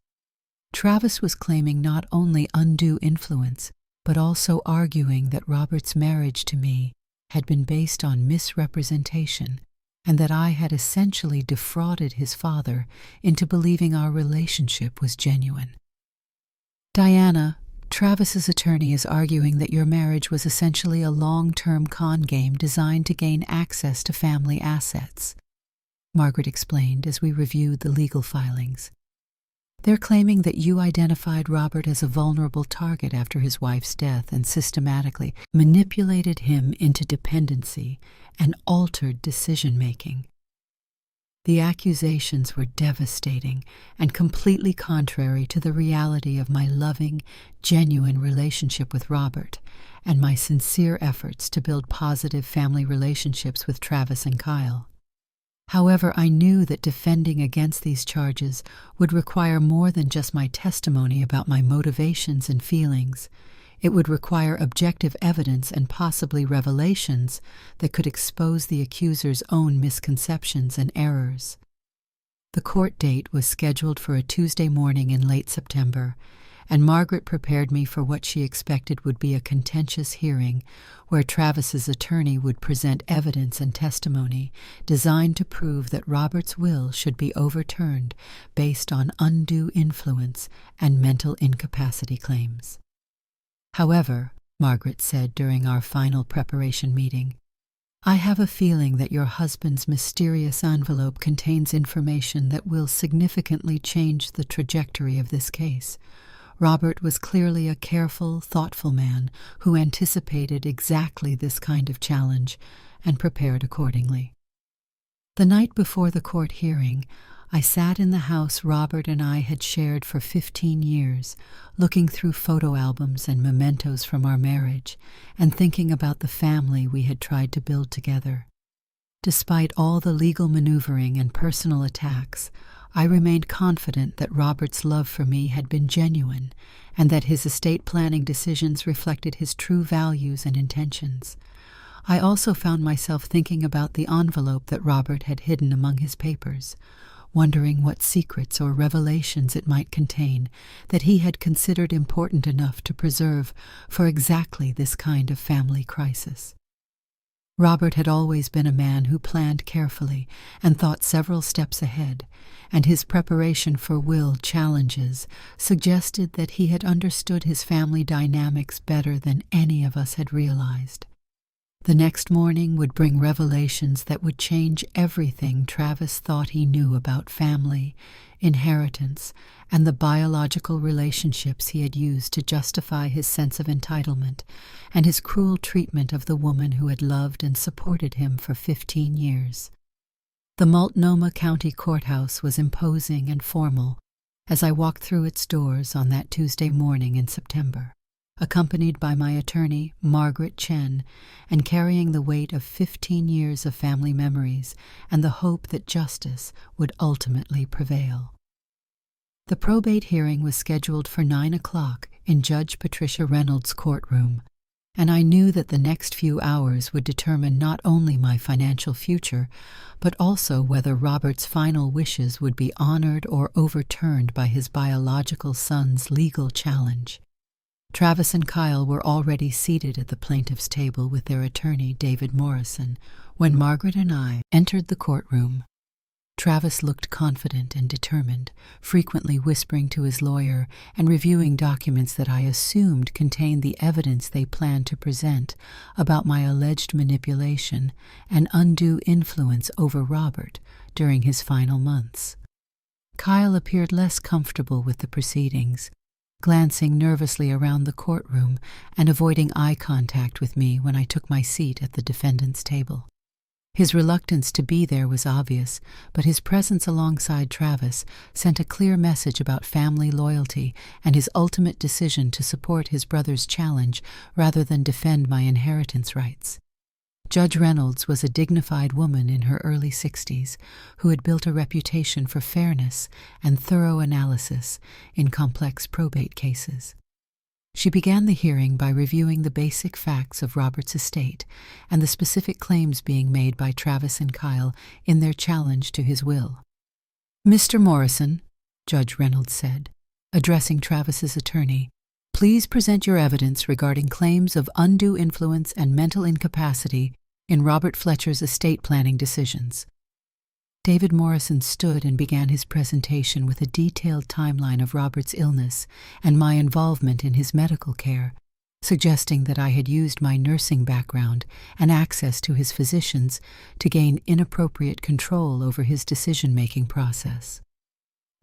Travis was claiming not only undue influence, but also arguing that Robert's marriage to me had been based on misrepresentation and that I had essentially defrauded his father into believing our relationship was genuine. "Diana, Travis's attorney is arguing that your marriage was essentially a long-term con game designed to gain access to family assets," Margaret explained as we reviewed the legal filings. "They're claiming that you identified Robert as a vulnerable target after his wife's death and systematically manipulated him into dependency and altered decision-making. The accusations were devastating and completely contrary to the reality of my loving, genuine relationship with Robert and my sincere efforts to build positive family relationships with Travis and Kyle. However, I knew that defending against these charges would require more than just my testimony about my motivations and feelings. It would require objective evidence and possibly revelations that could expose the accuser's own misconceptions and errors. The court date was scheduled for a Tuesday morning in late September, and Margaret prepared me for what she expected would be a contentious hearing where Travis's attorney would present evidence and testimony designed to prove that Robert's will should be overturned based on undue influence and mental incapacity claims. However, Margaret said during our final preparation meeting, I have a feeling that your husband's mysterious envelope contains information that will significantly change the trajectory of this case. Robert was clearly a careful, thoughtful man who anticipated exactly this kind of challenge and prepared accordingly. The night before the court hearing, I sat in the house Robert and I had shared for 15 years, looking through photo albums and mementos from our marriage, and thinking about the family we had tried to build together. Despite all the legal maneuvering and personal attacks, I remained confident that Robert's love for me had been genuine, and that his estate planning decisions reflected his true values and intentions. I also found myself thinking about the envelope that Robert had hidden among his papers, wondering what secrets or revelations it might contain that he had considered important enough to preserve for exactly this kind of family crisis. Robert had always been a man who planned carefully and thought several steps ahead, and his preparation for will challenges suggested that he had understood his family dynamics better than any of us had realized. The next morning would bring revelations that would change everything Travis thought he knew about family, inheritance, and the biological relationships he had used to justify his sense of entitlement and his cruel treatment of the woman who had loved and supported him for 15 years. The Multnomah County Courthouse was imposing and formal as I walked through its doors on that Tuesday morning in September, accompanied by my attorney, Margaret Chen, and carrying the weight of 15 years of family memories and the hope that justice would ultimately prevail. The probate hearing was scheduled for 9 o'clock in Judge Patricia Reynolds' courtroom, and I knew that the next few hours would determine not only my financial future, but also whether Robert's final wishes would be honored or overturned by his biological son's legal challenge. Travis and Kyle were already seated at the plaintiff's table with their attorney, David Morrison, when Margaret and I entered the courtroom. Travis looked confident and determined, frequently whispering to his lawyer and reviewing documents that I assumed contained the evidence they planned to present about my alleged manipulation and undue influence over Robert during his final months. Kyle appeared less comfortable with the proceedings, glancing nervously around the courtroom and avoiding eye contact with me when I took my seat at the defendant's table. His reluctance to be there was obvious, but his presence alongside Travis sent a clear message about family loyalty and his ultimate decision to support his brother's challenge rather than defend my inheritance rights. Judge Reynolds was a dignified woman in her early 60s who had built a reputation for fairness and thorough analysis in complex probate cases. She began the hearing by reviewing the basic facts of Robert's estate and the specific claims being made by Travis and Kyle in their challenge to his will. "Mr. Morrison," Judge Reynolds said, addressing Travis's attorney, "please present your evidence regarding claims of undue influence and mental incapacity in Robert Fletcher's estate planning decisions." David Morrison stood and began his presentation with a detailed timeline of Robert's illness and my involvement in his medical care, suggesting that I had used my nursing background and access to his physicians to gain inappropriate control over his decision-making process.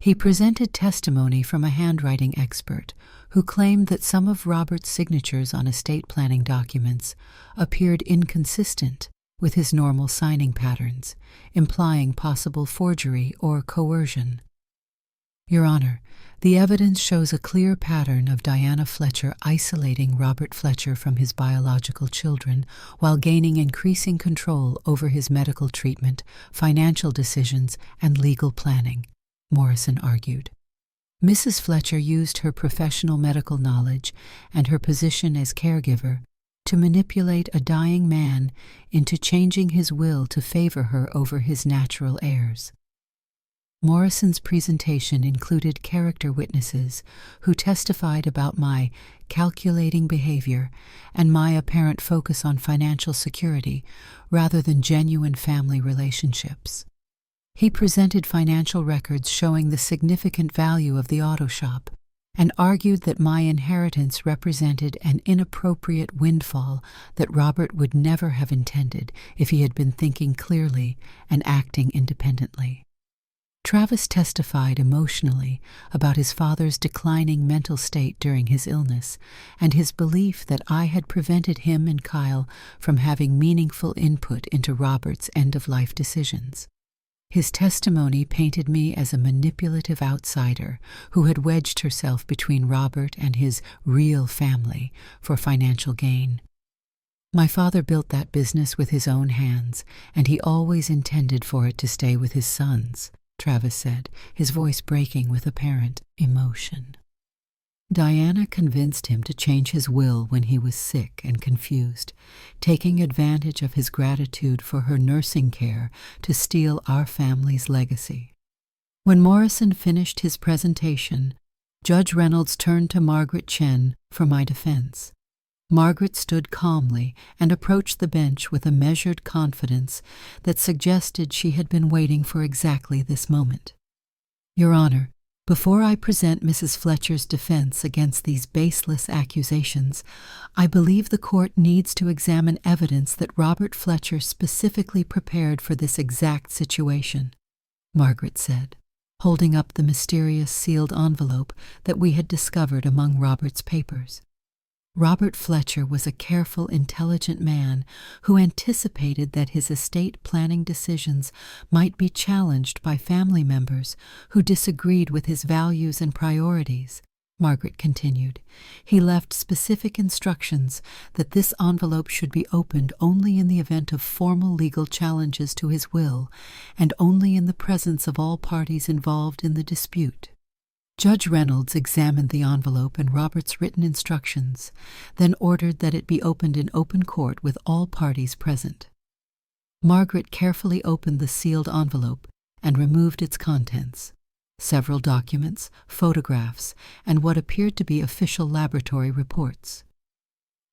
He presented testimony from a handwriting expert who claimed that some of Robert's signatures on estate planning documents appeared inconsistent with his normal signing patterns, implying possible forgery or coercion. "Your Honor, the evidence shows a clear pattern of Diana Fletcher isolating Robert Fletcher from his biological children while gaining increasing control over his medical treatment, financial decisions, and legal planning," Morrison argued. Mrs. Fletcher used her professional medical knowledge and her position as caregiver to manipulate a dying man into changing his will to favor her over his natural heirs. Morrison's presentation included character witnesses who testified about my calculating behavior and my apparent focus on financial security rather than genuine family relationships. He presented financial records showing the significant value of the auto shop and argued that my inheritance represented an inappropriate windfall that Robert would never have intended if he had been thinking clearly and acting independently. Travis testified emotionally about his father's declining mental state during his illness and his belief that I had prevented him and Kyle from having meaningful input into Robert's end-of-life decisions. His testimony painted me as a manipulative outsider who had wedged herself between Robert and his real family for financial gain. My father built that business with his own hands, and he always intended for it to stay with his sons, Travis said, his voice breaking with apparent emotion. Diana convinced him to change his will when he was sick and confused, taking advantage of his gratitude for her nursing care to steal our family's legacy. When Morrison finished his presentation, Judge Reynolds turned to Margaret Chen for my defense. Margaret stood calmly and approached the bench with a measured confidence that suggested she had been waiting for exactly this moment. Your Honor, before I present Mrs. Fletcher's defense against these baseless accusations, I believe the court needs to examine evidence that Robert Fletcher specifically prepared for this exact situation, Margaret said, holding up the mysterious sealed envelope that we had discovered among Robert's papers. Robert Fletcher was a careful, intelligent man who anticipated that his estate planning decisions might be challenged by family members who disagreed with his values and priorities, Margaret continued. He left specific instructions that this envelope should be opened only in the event of formal legal challenges to his will and only in the presence of all parties involved in the dispute. Judge Reynolds examined the envelope and Robert's written instructions, then ordered that it be opened in open court with all parties present. Margaret carefully opened the sealed envelope and removed its contents: several documents, photographs, and what appeared to be official laboratory reports.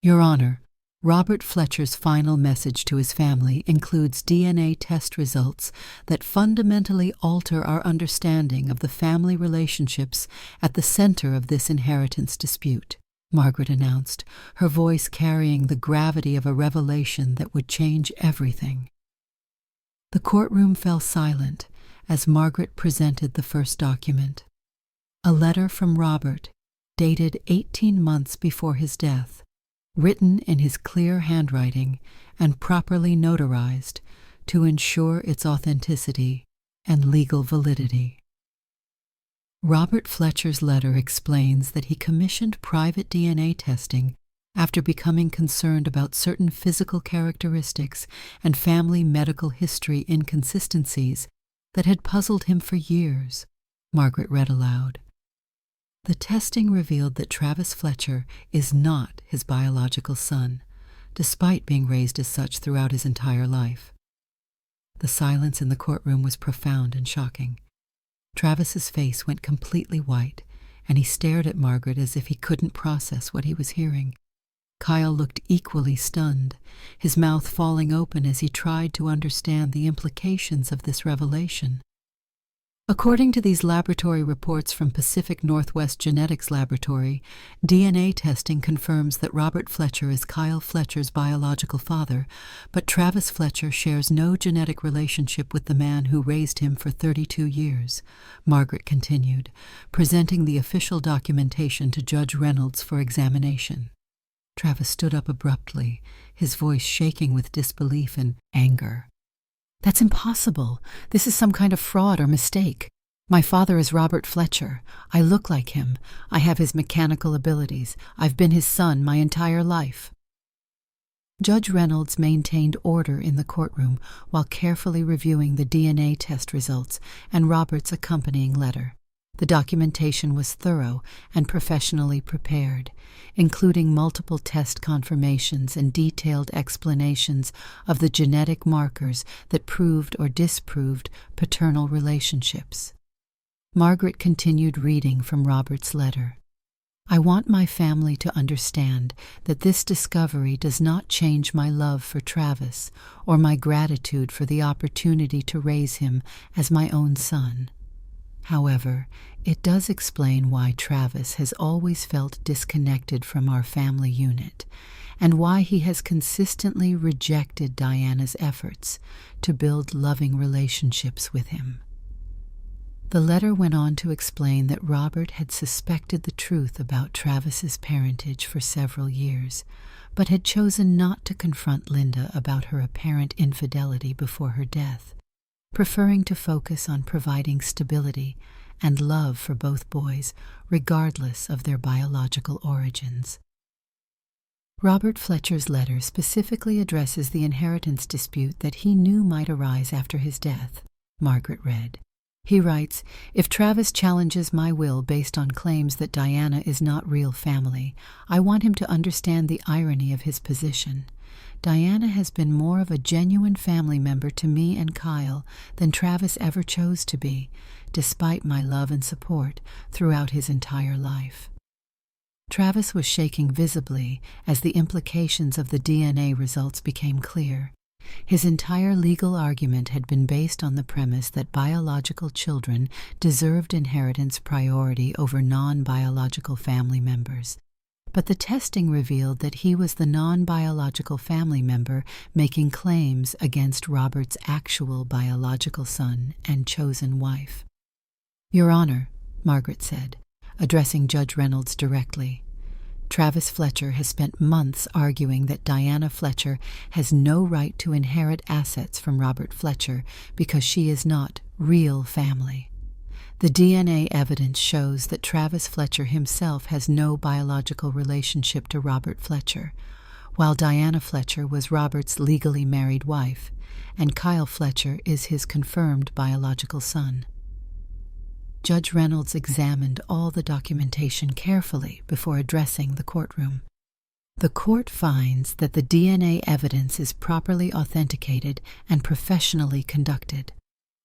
Your Honor, Robert Fletcher's final message to his family includes DNA test results that fundamentally alter our understanding of the family relationships at the center of this inheritance dispute, Margaret announced, her voice carrying the gravity of a revelation that would change everything. The courtroom fell silent as Margaret presented the first document. A letter from Robert, dated 18 months before his death, written in his clear handwriting and properly notarized to ensure its authenticity and legal validity. Robert Fletcher's letter explains that he commissioned private DNA testing after becoming concerned about certain physical characteristics and family medical history inconsistencies that had puzzled him for years, Margaret read aloud. The testing revealed that Travis Fletcher is not his biological son, despite being raised as such throughout his entire life. The silence in the courtroom was profound and shocking. Travis's face went completely white, and he stared at Margaret as if he couldn't process what he was hearing. Kyle looked equally stunned, his mouth falling open as he tried to understand the implications of this revelation. According to these laboratory reports from Pacific Northwest Genetics Laboratory, DNA testing confirms that Robert Fletcher is Kyle Fletcher's biological father, but Travis Fletcher shares no genetic relationship with the man who raised him for 32 years, Margaret continued, presenting the official documentation to Judge Reynolds for examination. Travis stood up abruptly, his voice shaking with disbelief and anger. That's impossible. This is some kind of fraud or mistake. My father is Robert Fletcher. I look like him. I have his mechanical abilities. I've been his son my entire life. Judge Reynolds maintained order in the courtroom while carefully reviewing the DNA test results and Robert's accompanying letter. The documentation was thorough and professionally prepared, including multiple test confirmations and detailed explanations of the genetic markers that proved or disproved paternal relationships. Margaret continued reading from Robert's letter. I want my family to understand that this discovery does not change my love for Travis or my gratitude for the opportunity to raise him as my own son. However, it does explain why Travis has always felt disconnected from our family unit and why he has consistently rejected Diana's efforts to build loving relationships with him. The letter went on to explain that Robert had suspected the truth about Travis's parentage for several years, but had chosen not to confront Linda about her apparent infidelity before her death, preferring to focus on providing stability and love for both boys, regardless of their biological origins. Robert Fletcher's letter specifically addresses the inheritance dispute that he knew might arise after his death, Margaret read. He writes, "If Travis challenges my will based on claims that Diana is not real family, I want him to understand the irony of his position. Diana has been more of a genuine family member to me and Kyle than Travis ever chose to be, despite my love and support throughout his entire life." Travis was shaking visibly as the implications of the DNA results became clear. His entire legal argument had been based on the premise that biological children deserved inheritance priority over non-biological family members. But the testing revealed that he was the non-biological family member making claims against Robert's actual biological son and chosen wife. "Your Honor," Margaret said, addressing Judge Reynolds directly, "Travis Fletcher has spent months arguing that Diana Fletcher has no right to inherit assets from Robert Fletcher because she is not real family. The DNA evidence shows that Travis Fletcher himself has no biological relationship to Robert Fletcher, while Diana Fletcher was Robert's legally married wife, and Kyle Fletcher is his confirmed biological son." Judge Reynolds examined all the documentation carefully before addressing the courtroom. The court finds that the DNA evidence is properly authenticated and professionally conducted.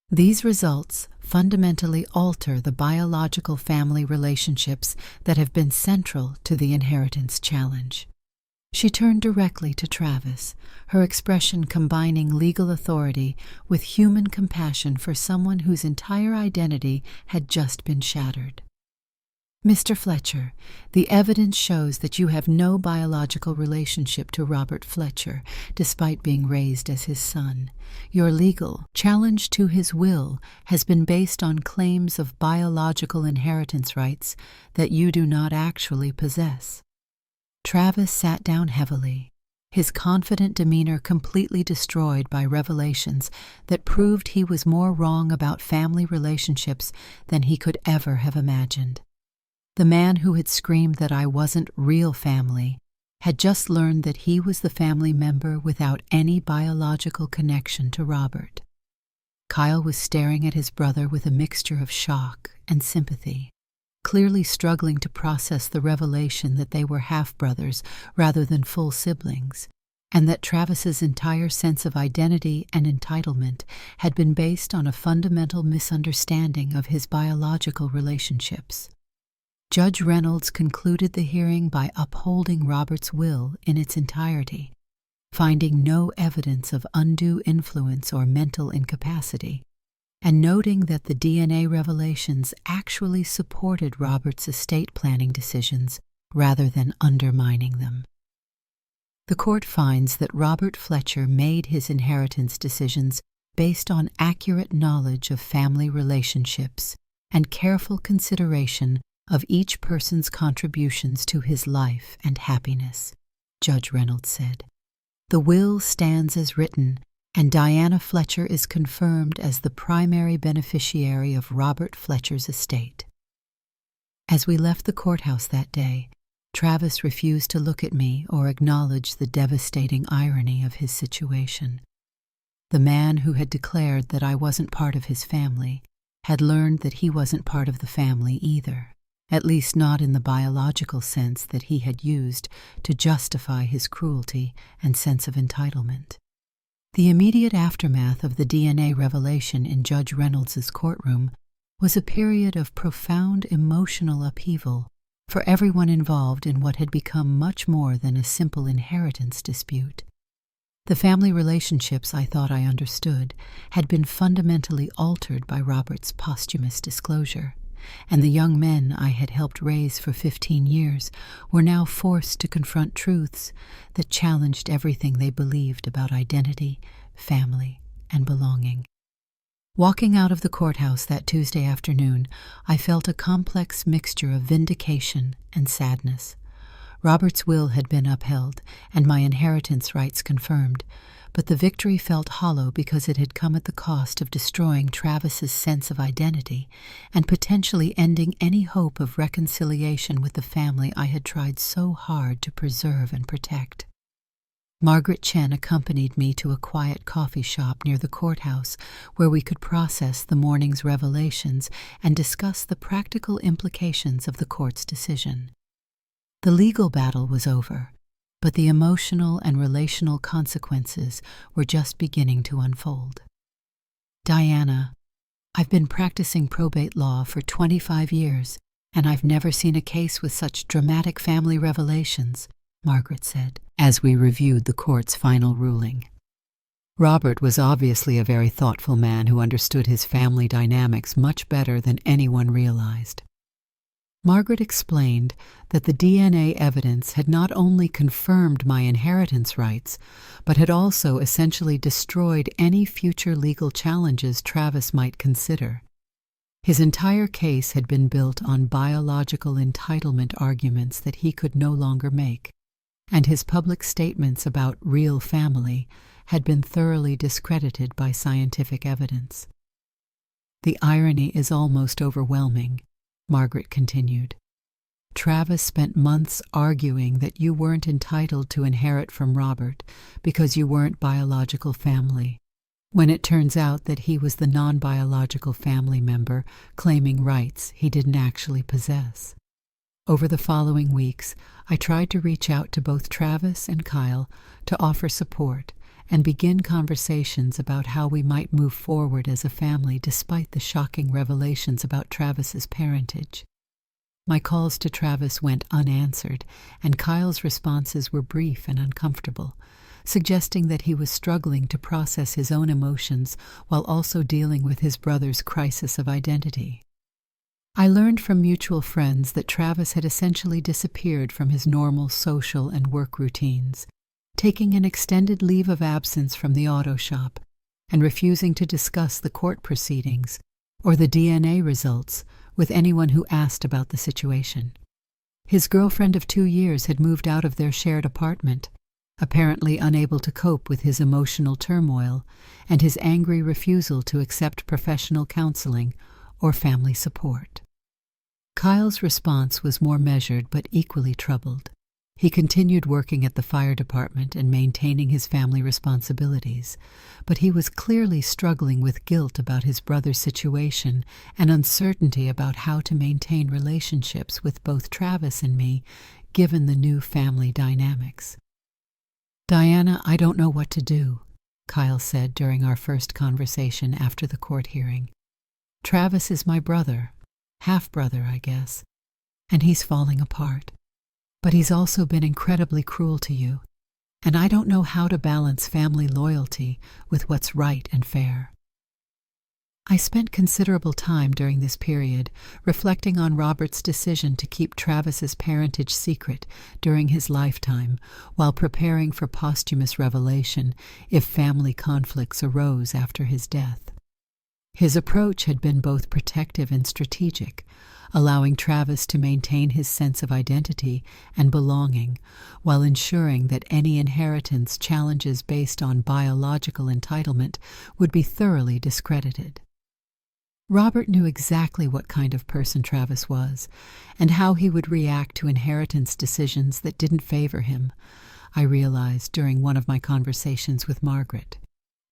These results fundamentally alter the biological family relationships that have been central to the inheritance challenge. She turned directly to Travis, her expression combining legal authority with human compassion for someone whose entire identity had just been shattered. "Mr. Fletcher, the evidence shows that you have no biological relationship to Robert Fletcher, despite being raised as his son. Your legal challenge to his will has been based on claims of biological inheritance rights that you do not actually possess." Travis sat down heavily, his confident demeanor completely destroyed by revelations that proved he was more wrong about family relationships than he could ever have imagined. The man who had screamed that I wasn't real family had just learned that he was the family member without any biological connection to Robert. Kyle was staring at his brother with a mixture of shock and sympathy, clearly struggling to process the revelation that they were half-brothers rather than full siblings, and that Travis's entire sense of identity and entitlement had been based on a fundamental misunderstanding of his biological relationships. Judge Reynolds concluded the hearing by upholding Robert's will in its entirety, finding no evidence of undue influence or mental incapacity, and noting that the DNA revelations actually supported Robert's estate planning decisions rather than undermining them. The court finds that Robert Fletcher made his inheritance decisions based on accurate knowledge of family relationships and careful consideration of each person's contributions to his life and happiness, Judge Reynolds said. The will stands as written, and Diana Fletcher is confirmed as the primary beneficiary of Robert Fletcher's estate. As we left the courthouse that day, Travis refused to look at me or acknowledge the devastating irony of his situation. The man who had declared that I wasn't part of his family had learned that he wasn't part of the family either, at least not in the biological sense that he had used to justify his cruelty and sense of entitlement. The immediate aftermath of the DNA revelation in Judge Reynolds's courtroom was a period of profound emotional upheaval for everyone involved in what had become much more than a simple inheritance dispute. The family relationships I thought I understood had been fundamentally altered by Robert's posthumous disclosure, and the young men I had helped raise for 15 years were now forced to confront truths that challenged everything they believed about identity, family, and belonging. Walking out of the courthouse that Tuesday afternoon, I felt a complex mixture of vindication and sadness. Robert's will had been upheld, and my inheritance rights confirmed, but the victory felt hollow because it had come at the cost of destroying Travis's sense of identity and potentially ending any hope of reconciliation with the family I had tried so hard to preserve and protect. Margaret Chen accompanied me to a quiet coffee shop near the courthouse where we could process the morning's revelations and discuss the practical implications of the court's decision. The legal battle was over, but the emotional and relational consequences were just beginning to unfold. "Diana, I've been practicing probate law for 25 years, and I've never seen a case with such dramatic family revelations," Margaret said, as we reviewed the court's final ruling. Robert was obviously a very thoughtful man who understood his family dynamics much better than anyone realized. Margaret explained that the DNA evidence had not only confirmed my inheritance rights, but had also essentially destroyed any future legal challenges Travis might consider. His entire case had been built on biological entitlement arguments that he could no longer make, and his public statements about real family had been thoroughly discredited by scientific evidence. "The irony is almost overwhelming," Margaret continued. "Travis spent months arguing that you weren't entitled to inherit from Robert because you weren't biological family, when it turns out that he was the non-biological family member claiming rights he didn't actually possess." Over the following weeks, I tried to reach out to both Travis and Kyle to offer support and begin conversations about how we might move forward as a family despite the shocking revelations about Travis's parentage. My calls to Travis went unanswered, and Kyle's responses were brief and uncomfortable, suggesting that he was struggling to process his own emotions while also dealing with his brother's crisis of identity. I learned from mutual friends that Travis had essentially disappeared from his normal social and work routines, taking an extended leave of absence from the auto shop and refusing to discuss the court proceedings or the DNA results with anyone who asked about the situation. His girlfriend of 2 years had moved out of their shared apartment, apparently unable to cope with his emotional turmoil and his angry refusal to accept professional counseling or family support. Kyle's response was more measured but equally troubled. He continued working at the fire department and maintaining his family responsibilities, but he was clearly struggling with guilt about his brother's situation and uncertainty about how to maintain relationships with both Travis and me, given the new family dynamics. "Diana, I don't know what to do," Kyle said during our first conversation after the court hearing. "Travis is my brother, half-brother, I guess, and he's falling apart. But he's also been incredibly cruel to you, and I don't know how to balance family loyalty with what's right and fair." I spent considerable time during this period reflecting on Robert's decision to keep Travis's parentage secret during his lifetime while preparing for posthumous revelation if family conflicts arose after his death. His approach had been both protective and strategic, allowing Travis to maintain his sense of identity and belonging while ensuring that any inheritance challenges based on biological entitlement would be thoroughly discredited. Robert knew exactly what kind of person Travis was and how he would react to inheritance decisions that didn't favor him, I realized during one of my conversations with Margaret.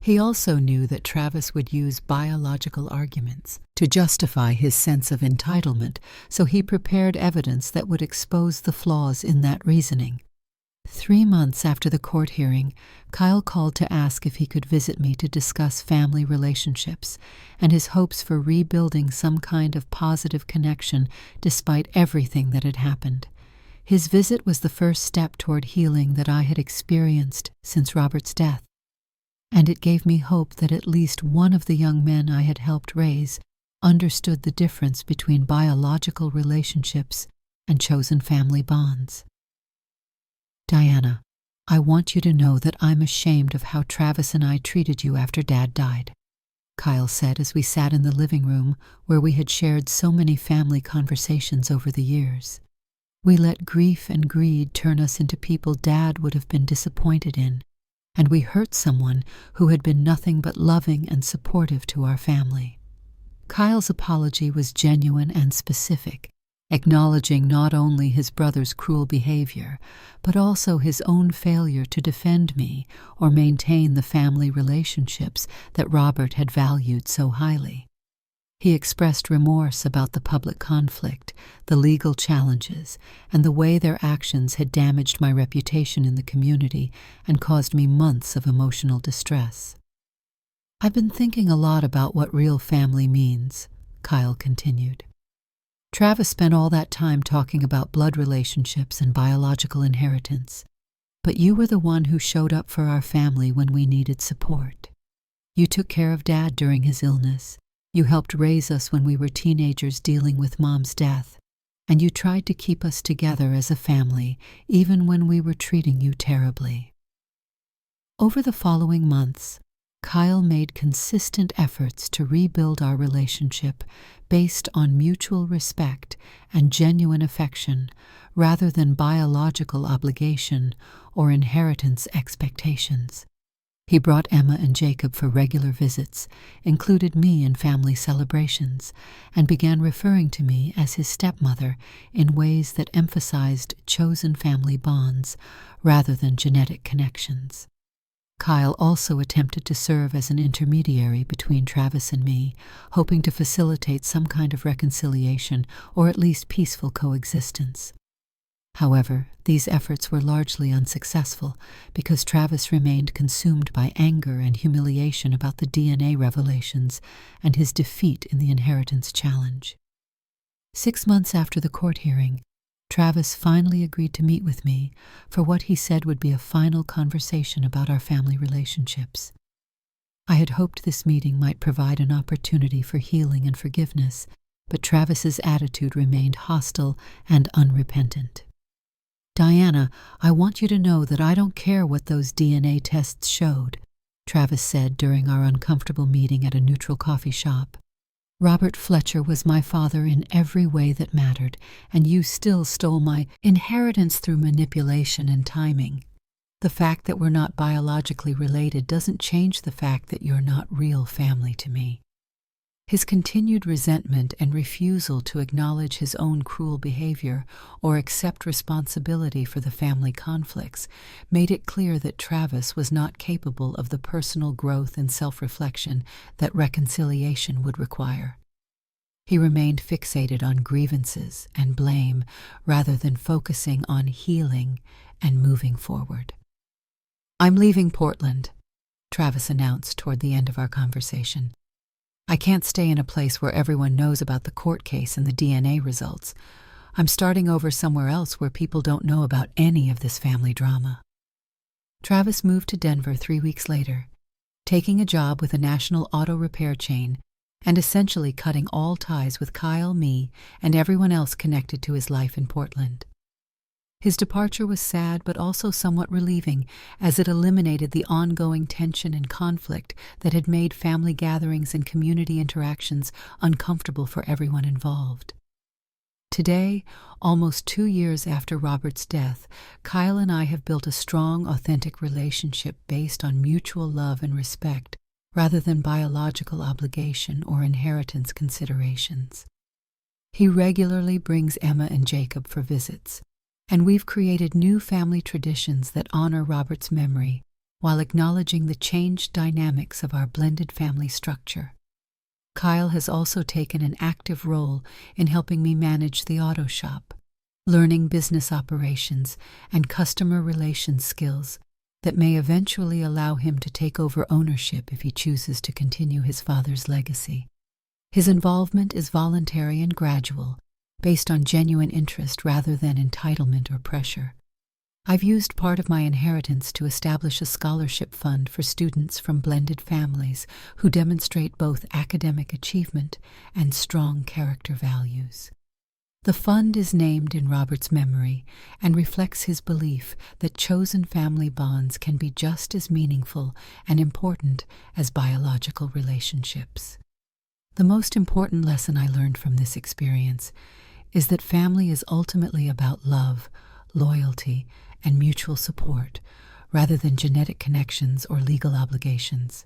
He also knew that Travis would use biological arguments to justify his sense of entitlement, so he prepared evidence that would expose the flaws in that reasoning. 3 months after the court hearing, Kyle called to ask if he could visit me to discuss family relationships and his hopes for rebuilding some kind of positive connection despite everything that had happened. His visit was the first step toward healing that I had experienced since Robert's death, and it gave me hope that at least one of the young men I had helped raise understood the difference between biological relationships and chosen family bonds. Diana, I want you to know that I'm ashamed of how Travis and I treated you after Dad died, Kyle said as we sat in the living room where we had shared so many family conversations over the years. We let grief and greed turn us into people Dad would have been disappointed in, and we hurt someone who had been nothing but loving and supportive to our family. Kyle's apology was genuine and specific, acknowledging not only his brother's cruel behavior, but also his own failure to defend me or maintain the family relationships that Robert had valued so highly. He expressed remorse about the public conflict, the legal challenges, and the way their actions had damaged my reputation in the community and caused me months of emotional distress. I've been thinking a lot about what real family means, Kyle continued. Travis spent all that time talking about blood relationships and biological inheritance, but you were the one who showed up for our family when we needed support. You took care of Dad during his illness. You helped raise us when we were teenagers dealing with Mom's death, and you tried to keep us together as a family even when we were treating you terribly. Over the following months, Kyle made consistent efforts to rebuild our relationship based on mutual respect and genuine affection rather than biological obligation or inheritance expectations. He brought Emma and Jacob for regular visits, included me in family celebrations, and began referring to me as his stepmother in ways that emphasized chosen family bonds rather than genetic connections. Kyle also attempted to serve as an intermediary between Travis and me, hoping to facilitate some kind of reconciliation or at least peaceful coexistence. However, these efforts were largely unsuccessful because Travis remained consumed by anger and humiliation about the DNA revelations and his defeat in the inheritance challenge. 6 months after the court hearing, Travis finally agreed to meet with me for what he said would be a final conversation about our family relationships. I had hoped this meeting might provide an opportunity for healing and forgiveness, but Travis's attitude remained hostile and unrepentant. Diana, I want you to know that I don't care what those DNA tests showed, Travis said during our uncomfortable meeting at a neutral coffee shop. Robert Fletcher was my father in every way that mattered, and you still stole my inheritance through manipulation and timing. The fact that we're not biologically related doesn't change the fact that you're not real family to me. His continued resentment and refusal to acknowledge his own cruel behavior or accept responsibility for the family conflicts made it clear that Travis was not capable of the personal growth and self-reflection that reconciliation would require. He remained fixated on grievances and blame rather than focusing on healing and moving forward. "I'm leaving Portland," Travis announced toward the end of our conversation. "I can't stay in a place where everyone knows about the court case and the DNA results. I'm starting over somewhere else where people don't know about any of this family drama." Travis moved to Denver 3 weeks later, taking a job with a national auto repair chain and essentially cutting all ties with Kyle, me, and everyone else connected to his life in Portland. His departure was sad but also somewhat relieving, as it eliminated the ongoing tension and conflict that had made family gatherings and community interactions uncomfortable for everyone involved. Today, almost 2 years after Robert's death, Kyle and I have built a strong, authentic relationship based on mutual love and respect, rather than biological obligation or inheritance considerations. He regularly brings Emma and Jacob for visits, and we've created new family traditions that honor Robert's memory while acknowledging the changed dynamics of our blended family structure. Kyle has also taken an active role in helping me manage the auto shop, learning business operations and customer relations skills that may eventually allow him to take over ownership if he chooses to continue his father's legacy. His involvement is voluntary and gradual, based on genuine interest rather than entitlement or pressure. I've used part of my inheritance to establish a scholarship fund for students from blended families who demonstrate both academic achievement and strong character values. The fund is named in Robert's memory and reflects his belief that chosen family bonds can be just as meaningful and important as biological relationships. The most important lesson I learned from this experience is that family is ultimately about love, loyalty, and mutual support, rather than genetic connections or legal obligations.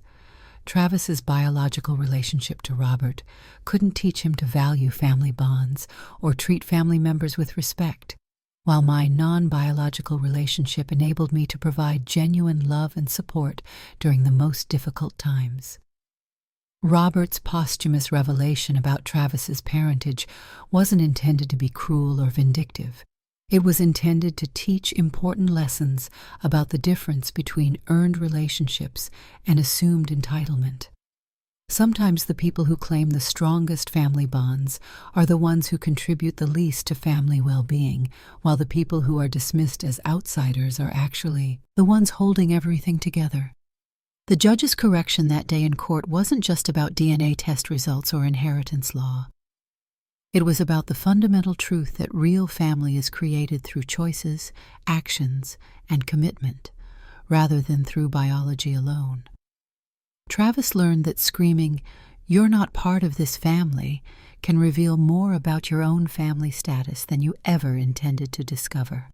Travis's biological relationship to Robert couldn't teach him to value family bonds or treat family members with respect, while my non-biological relationship enabled me to provide genuine love and support during the most difficult times. Robert's posthumous revelation about Travis's parentage wasn't intended to be cruel or vindictive. It was intended to teach important lessons about the difference between earned relationships and assumed entitlement. Sometimes the people who claim the strongest family bonds are the ones who contribute the least to family well-being, while the people who are dismissed as outsiders are actually the ones holding everything together. The judge's correction that day in court wasn't just about DNA test results or inheritance law. It was about the fundamental truth that real family is created through choices, actions, and commitment, rather than through biology alone. Travis learned that screaming, "You're not part of this family," can reveal more about your own family status than you ever intended to discover.